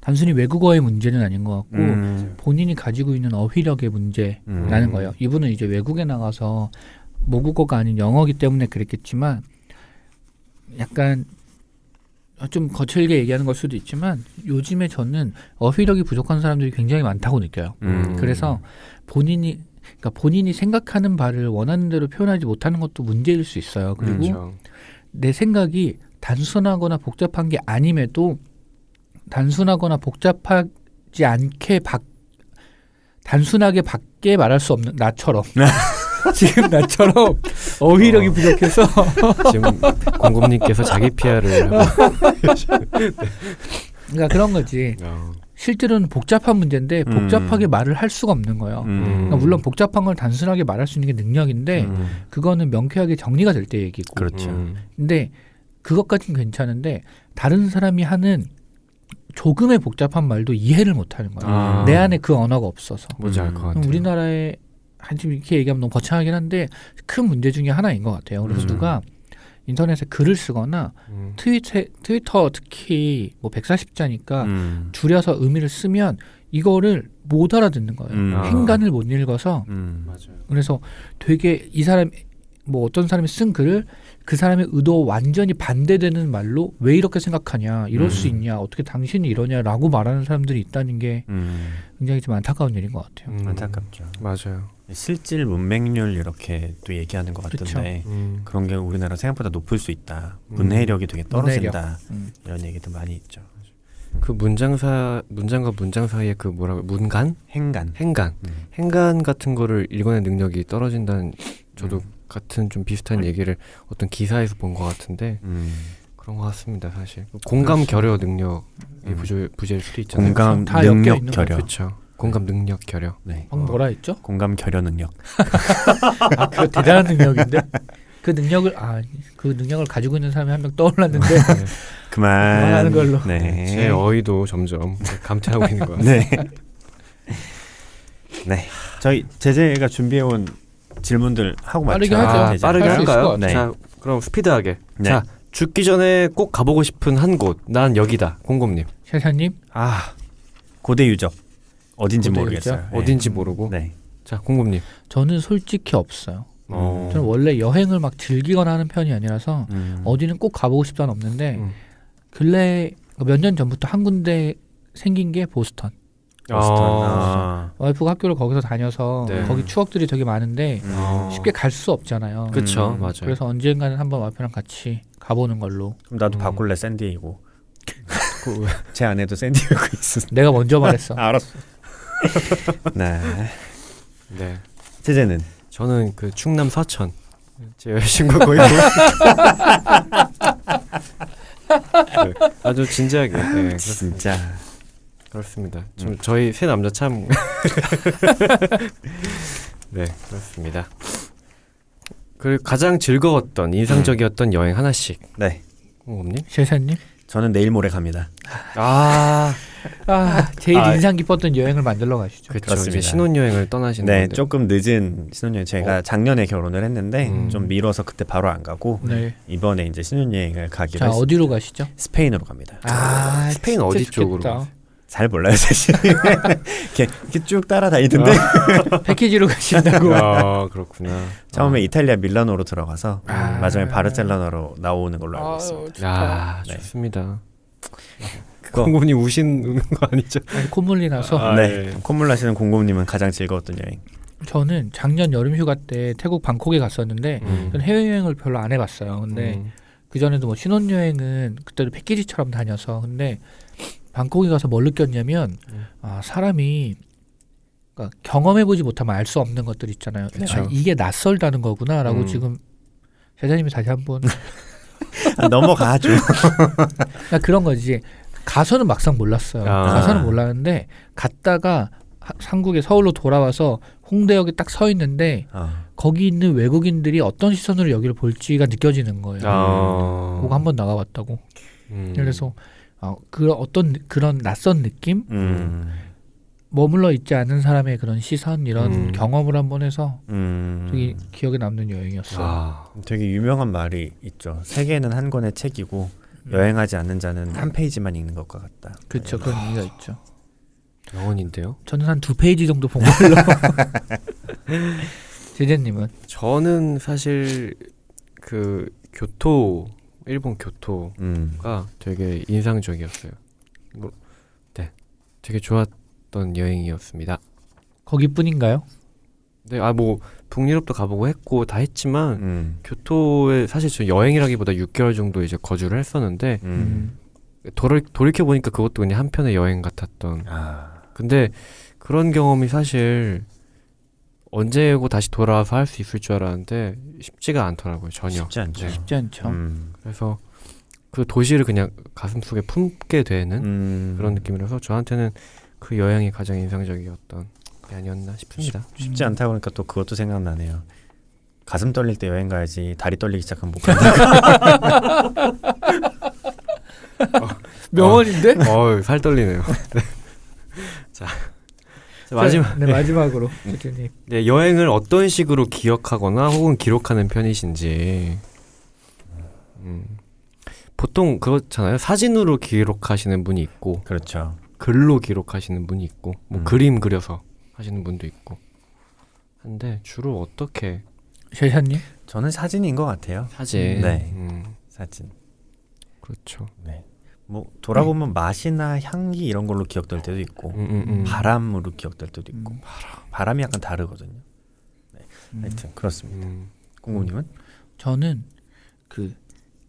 단순히 외국어의 문제는 아닌 것 같고 본인이 가지고 있는 어휘력의 문제라는 거예요. 이분은 이제 외국에 나가서 모국어가 아닌 영어기 때문에 그랬겠지만 약간 좀 거칠게 얘기하는 걸 수도 있지만 요즘에 저는 어휘력이 부족한 사람들이 굉장히 많다고 느껴요. 그래서 본인이 생각하는 바를 원하는 대로 표현하지 못하는 것도 문제일 수 있어요. 그리고 그렇죠. 내 생각이 단순하거나 복잡한 게 아님에도 단순하거나 복잡하지 않게 단순하게 밖에 말할 수 없는 나처럼 지금 나처럼 어휘력이 부족해서 지금 공급님께서 자기 PR을 하고 그러니까 그런 거지. 실제로는 복잡한 문제인데 복잡하게 말을 할 수가 없는 거예요. 그러니까 물론 복잡한 걸 단순하게 말할 수 있는 게 능력인데 그거는 명쾌하게 정리가 될 때 얘기고. 그렇죠. 근데 그것까지는 괜찮은데 다른 사람이 하는 조금의 복잡한 말도 이해를 못하는 거예요. 내 안에 그 언어가 없어서. 뭔지 알 것 같아요. 우리나라에 지금 이렇게 얘기하면 너무 거창하긴 한데 큰 문제 중에 하나인 것 같아요. 그래서 누가 인터넷에 글을 쓰거나 트위터 특히 뭐 140자니까 줄여서 의미를 쓰면 이거를 못 알아듣는 거예요. 행간을 못 읽어서. 맞아요. 그래서 되게 이 사람 뭐 어떤 사람이 쓴 글을 그 사람의 의도와 완전히 반대되는 말로 왜 이렇게 생각하냐, 이럴 수 있냐, 어떻게 당신이 이러냐라고 말하는 사람들이 있다는 게 굉장히 좀 안타까운 일인 것 같아요. 안타깝죠. 맞아요. 실질 문맹률 이렇게 또 얘기하는 것 같던데 그런 게 우리나라 생각보다 높을 수 있다. 문해력이 되게 떨어진다. 이런 얘기도 많이 있죠. 그 문장과 문장 사이에 그 뭐라고 문간? 행간. 행간 같은 거를 읽어낸 능력이 떨어진다는 저도 같은 좀 비슷한 얘기를 어떤 기사에서 본 것 같은데 그런 것 같습니다. 사실 공감 결여 능력이 부재일 수도 있잖아요. 공감 다 능력 엮여 결여. 그렇죠. 공감 능력 결여. 네. 방금 뭐라 했죠? 공감 결여 능력. 아, 그거 대단한 능력인데 그 능력을 가지고 있는 사람이 한 명 떠올랐는데 그만하는 걸로. 네. 제 어휘도 점점 감퇴하고 있는 것 같아요. 네. 네. 저희 제재가 준비해온 질문들 하고 빠르게 맞춰. 하죠. 되죠? 빠르게 할수 있을 것 할까요? 같아요. 네. 자, 그럼 스피드하게. 네. 자, 죽기 전에 꼭 가보고 싶은 한 곳. 난 여기다. 공곰님. 샤샤님 고대 유적. 어딘지 고대 모르겠어요. 유적? 네. 어딘지 모르고. 네. 자, 공곰님. 저는 솔직히 없어요. 어. 저는 원래 여행을 막 즐기거나 하는 편이 아니라서 어디는 꼭 가보고 싶다는 없는데 음. 근래 몇 년 전부터 한 군데 생긴 게 보스턴. 와이프가 학교를 거기서 다녀서 네. 거기 추억들이 되게 많은데 어. 쉽게 갈 수 없잖아요. 그쵸, 음. 맞아요. 그래서 언젠가는 한번 와이프랑 같이 가보는 걸로. 그럼 나도 바꿀래 샌디에이고. 제 아내도 샌디에이고 있어. 내가 먼저 말했어. 알았어. 네. 네. 제재는 저는 그 충남 서천. 제 여자친구가 거기 네, 아주 진지하게. 네, 진짜. 그렇습니다. 좀 저희 세 남자 참. 네, 그렇습니다. 그 가장 즐거웠던 인상적이었던 여행 하나씩. 네. 공곰님? 샤샤님? 저는 내일 모레 갑니다. 제일 인상 깊었던 여행을 만들러 가시죠. 그렇죠. 그렇습니다. 이제 신혼여행을 떠나시는 네, 건데. 조금 늦은 신혼여행. 제가 작년에 결혼을 했는데 좀 미뤄서 그때 바로 안 가고 네. 이번에 이제 신혼여행을 가기로 자, 했습니다. 어디로 가시죠? 스페인으로 갑니다. 스페인 진짜 어디 좋겠다. 쪽으로? 잘 몰라요 사실. 이렇게 쭉 따라다니던데 패키지로 가신다고. 아, 그렇구나. 처음에 이탈리아 밀라노로 들어가서 아. 마지막에 바르셀로나로 나오는 걸로 알고 있습니다. 야, 네. 좋습니다. 그거 공곰님 우는 거 아니죠? 아니, 콧물이 나서. 네. 콧물 나시는 공곰님은 가장 즐거웠던 여행. 저는 작년 여름 휴가 때 태국 방콕에 갔었는데 저는 해외여행을 별로 안 해봤어요. 근데 그 전에도 뭐 신혼여행은 그때도 패키지처럼 다녀서 근데 방콕에 가서 뭘 느꼈냐면 사람이 그러니까 경험해보지 못하면 알 수 없는 것들 있잖아요. 그쵸. 이게 낯설다는 거구나라고 지금 제자님이 다시 한번 넘어가죠. 그러니까 그런 거지. 가서는 막상 몰랐어요. 가서는 몰랐는데 갔다가 한국에 서울로 돌아와서 홍대역에 딱 서 있는데 거기 있는 외국인들이 어떤 시선으로 여기를 볼지가 느껴지는 거예요. 그거 한번 나가봤다고. 그래서 그런 낯선 느낌, 머물러 있지 않은 사람의 그런 시선 이런 경험을 한번 해서 되게 기억에 남는 여행이었어요. 되게 유명한 말이 있죠. 세계는 한 권의 책이고 여행하지 않는 자는 한 페이지만 읽는 것과 같다. 그렇죠. 그런 의미가 있죠. 명언인데요. 저는 한 2페이지 정도 본 걸로. 제재님은? 저는 사실 그 일본 교토가 되게 인상적이었어요. 네, 되게 좋았던 여행이었습니다. 거기뿐인가요? 네, 뭐 북유럽도 가보고 했고 다 했지만 교토에 사실 저 여행이라기보다 6개월 정도 이제 거주를 했었는데 돌이켜 보니까 그것도 그냥 한편의 여행 같았던. 근데 그런 경험이 사실 언제고 다시 돌아와서 할 수 있을 줄 알았는데 쉽지가 않더라고요. 전혀. 쉽지 않죠. 네. 쉽지 않죠. 그래서 그 도시를 그냥 가슴속에 품게 되는 그런 느낌이라서 저한테는 그 여행이 가장 인상적이었던 게 아니었나 싶습니다. 쉽지 않다 보니까 또 그것도 생각나네요. 가슴 떨릴 때 여행 가야지 다리 떨리기 시작하면 못 간다. 명언인데? 살 떨리네요. 네. 자, 마지막. 네, 마지막으로 제재님. 네, 여행을 어떤 식으로 기억하거나 혹은 기록하는 편이신지. 보통 그렇잖아요. 사진으로 기록하시는 분이 있고, 그렇죠. 글로 기록하시는 분이 있고, 뭐 그림 그려서 하시는 분도 있고. 한데 주로 어떻게? 제자님? 저는 사진인 것 같아요. 사진. 네. 사진. 그렇죠. 네. 뭐 돌아보면 맛이나 향기 이런 걸로 기억될 때도 있고 바람으로 기억될 때도 있고 바람이 약간 다르거든요. 네. 하여튼 그렇습니다. 공구님은? 저는 그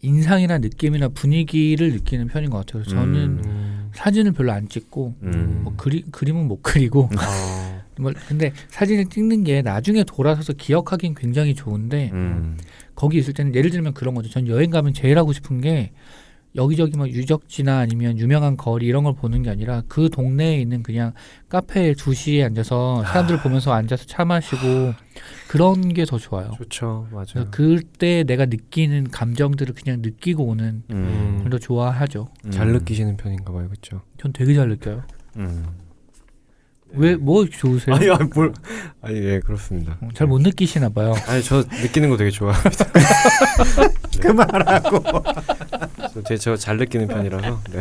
인상이나 느낌이나 분위기를 느끼는 편인 것 같아요. 저는 사진을 별로 안 찍고 뭐 그림은 못 그리고 뭐 근데 사진을 찍는 게 나중에 돌아서서 기억하기는 굉장히 좋은데 거기 있을 때는 예를 들면 그런 거죠. 전 여행 가면 제일 하고 싶은 게 여기저기 뭐 유적지나 아니면 유명한 거리 이런 걸 보는 게 아니라 그 동네에 있는 그냥 카페에 2시에 앉아서 사람들 보면서 앉아서 차 마시고 그런 게 더 좋아요. 좋죠. 맞아요. 그때 내가 느끼는 감정들을 그냥 느끼고 오는 걸 더 좋아하죠. 잘 느끼시는 편인가 봐요. 그렇죠? 전 되게 잘 느껴요. 왜 뭐 좋으세요? 예, 그렇습니다. 잘 못 느끼시나 봐요. 아니, 저 느끼는 거 되게 좋아합니다. 그만하고. 저 잘 느끼는 편이라서. 네.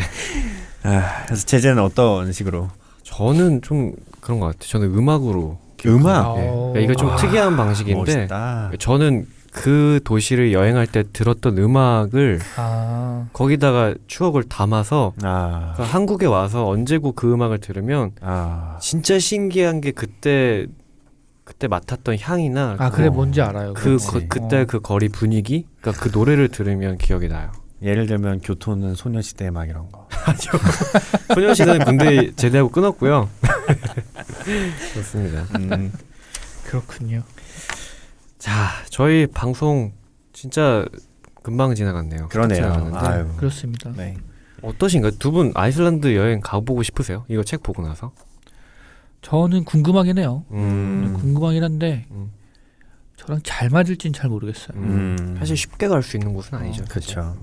그래서 제재는 어떤 식으로? 저는 좀 그런 것 같아요. 저는 음악으로. 음악? 네. 그러니까 이거 좀 특이한 방식인데 멋있다. 저는 그 도시를 여행할 때 들었던 음악을 거기다가 추억을 담아서 그러니까 한국에 와서 언제고 그 음악을 들으면 진짜 신기한 게 그때 맡았던 향이나 그래 뭔지 알아요. 그때 그 거리 분위기, 그러니까 그 노래를 들으면 기억이 나요. 예를 들면 교토는 소녀시대 막 이런 거. 아니요. 소녀시대는 군대 제대하고 끊었고요. 그렇습니다. 그렇군요. 자, 저희 방송 진짜 금방 지나갔네요. 그러네요. 아유. 그렇습니다. 네. 어떠신가요? 두 분 아이슬란드 여행 가보고 싶으세요? 이거 책 보고 나서? 저는 궁금하긴 해요. 궁금하긴 한데 저랑 잘 맞을진 잘 모르겠어요. 사실 쉽게 갈 수 있는 곳은 아니죠. 그렇죠.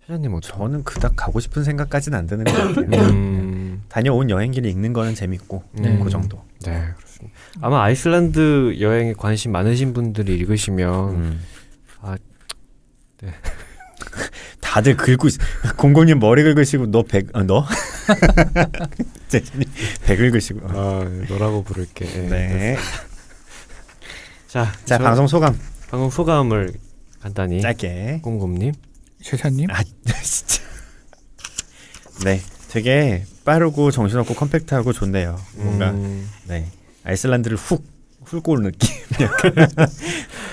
사장님 어떠세요? 저는 그닥 가고 싶은 생각까지는 안 드는 것 같아요. 다녀온 여행기를 읽는 거는 재밌고 그 정도. 네, 그렇습니다. 아마 아이슬란드 여행에 관심 많으신 분들이 읽으시면 네. 다들 긁고 있어. 공공님 머리 긁으시고 너? 제진이 배 긁으시고. 너라고 부를게. 네. 자, 방송 소감. 방송 소감을 간단히 짧게. 꼼꼼님. 제사님? 진짜. 네, 되게 빠르고 정신없고 컴팩트하고 좋네요. 뭔가 네 아이슬란드를 훑고 올 느낌.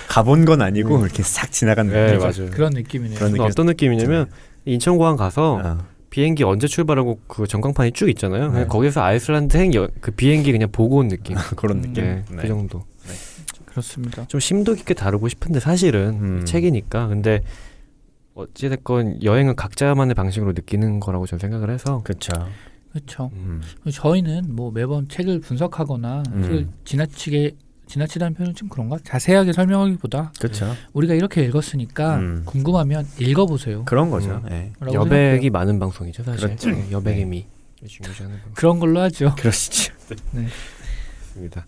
가본 건 아니고 이렇게 싹 지나간 느낌. 네, 맞아요. 그런 느낌이네요. 어떤 느낌이냐면 인천공항 가서 비행기 언제 출발하고 그 전광판이 쭉 있잖아요. 네. 그냥 거기서 아이슬란드 그 비행기 그냥 보고 온 느낌. 그런 느낌. 네, 그 정도. 그렇습니다. 좀 심도 깊게 다루고 싶은데 사실은 책이니까. 근데 어찌됐건 여행은 각자만의 방식으로 느끼는 거라고 저는 생각을 해서. 그렇죠. 그렇죠. 음. 저희는 뭐 매번 책을 분석하거나 책을 음. 지나치다는 표현은 좀 그런가? 자세하게 설명하기보다 그렇죠. 우리가 이렇게 읽었으니까 궁금하면 읽어보세요. 그런 거죠. 예. 라고 여백이 생각해요. 많은 방송이죠 사실. 그렇죠. 네, 여백의 네. 미 중요시하는 방송. 그런 걸로 하죠. 그러시죠. 네. 입니다.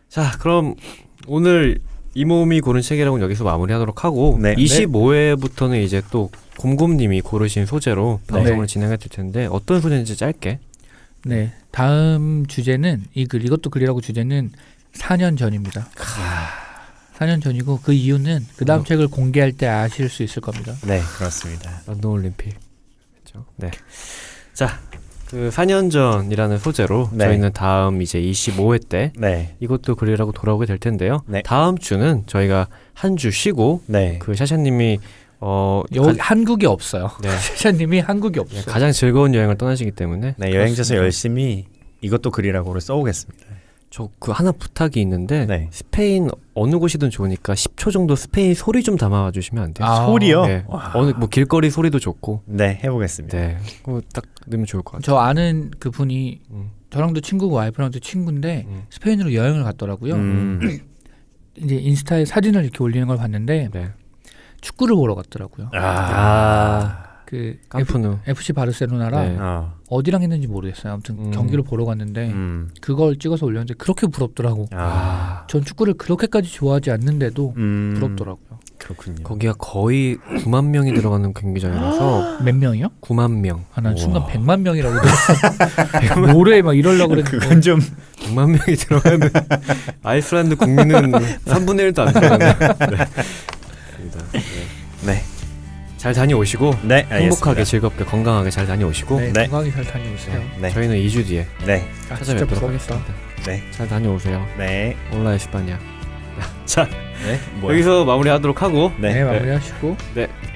자, 그럼 오늘 이 몸이 고른 책이라고는 여기서 마무리하도록 하고 네. 25회부터는 이제 또 곰곰님이 고르신 소재로 네. 방송을 진행할 텐데 어떤 소재인지 짧게. 네. 다음 주제는 이것도 글이라고 주제는 4년 전입니다. 4년 전이고 그 이유는 그 다음 책을 공개할 때 아실 수 있을 겁니다. 네, 그렇습니다. 런던 올림픽. 그렇죠. 네. 자, 그 4년 전이라는 소재로 네. 저희는 다음 이제 25회 때 네. 이것도 글이라고 돌아오게 될 텐데요. 네. 다음 주는 저희가 한 주 쉬고 네. 그 샤샤님이 여기 한국이 없어요. 네. 세샤님이 한국이 없어요. 가장 즐거운 여행을 떠나시기 때문에 네, 여행자서 그렇습니다. 열심히 이것도 글이라고를 써오겠습니다. 저 그 하나 부탁이 있는데 네. 스페인 어느 곳이든 좋으니까 10초 정도 스페인 소리 좀 담아 주시면 안 돼요? 아, 소리요? 네. 와. 어느 뭐 길거리 소리도 좋고. 네, 해보겠습니다. 네. 그거 딱 넣으면 좋을 것 같아요. 저 아는 그 분이 음. 저랑도 친구고 와이프랑도 친구인데 스페인으로 여행을 갔더라고요. 이제 인스타에 사진을 이렇게 올리는 걸 봤는데 네. 축구를 보러 갔더라고요. 그 깜푸누. FC 바르셀로나랑 네. 어디랑 했는지 모르겠어요. 아무튼 경기를 보러 갔는데 그걸 찍어서 올렸는데 그렇게 부럽더라고. 전 축구를 그렇게까지 좋아하지 않는데도 부럽더라고요. 그렇군요. 거기가 거의 9만 명이 들어가는 경기장이라서 몇 명이요? 9만 명. 아, 난 순간 우와. 100만 명이라고 들었어. 모레 막 이러려고 그랬는데 그건 좀 100만 명이 들어가는 아이슬란드 국민은 3분의 1도 안 들어가는. 네. 네. 잘 다녀오시고 네, 알겠습니다. 행복하게 즐겁게 건강하게 잘 다녀오시고 네, 네. 건강히 잘 다녀오세요. 네. 저희는 2주 뒤에 네. 아, 진짜 찾아뵙도록 부럽겠다. 하겠습니다. 네. 잘 다녀오세요. 네. 올라 에스파냐. 자, 네. 뭐야? 여기서 마무리하도록 하고 네, 마무리하시고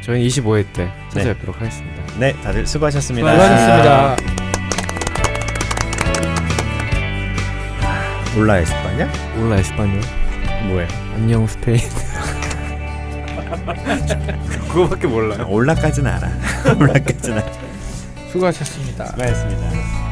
저희는 25회 때 찾아뵙도록 하겠습니다. 네, 다들 수고하셨습니다. 수고하셨습니다. 올라 에스파냐? 올라 에스파냐. 뭐야? 안녕 스페인. 그거밖에 몰라요. 올라까지는 알아. 올라까지는 알아. 수고하셨습니다. 수고하셨습니다.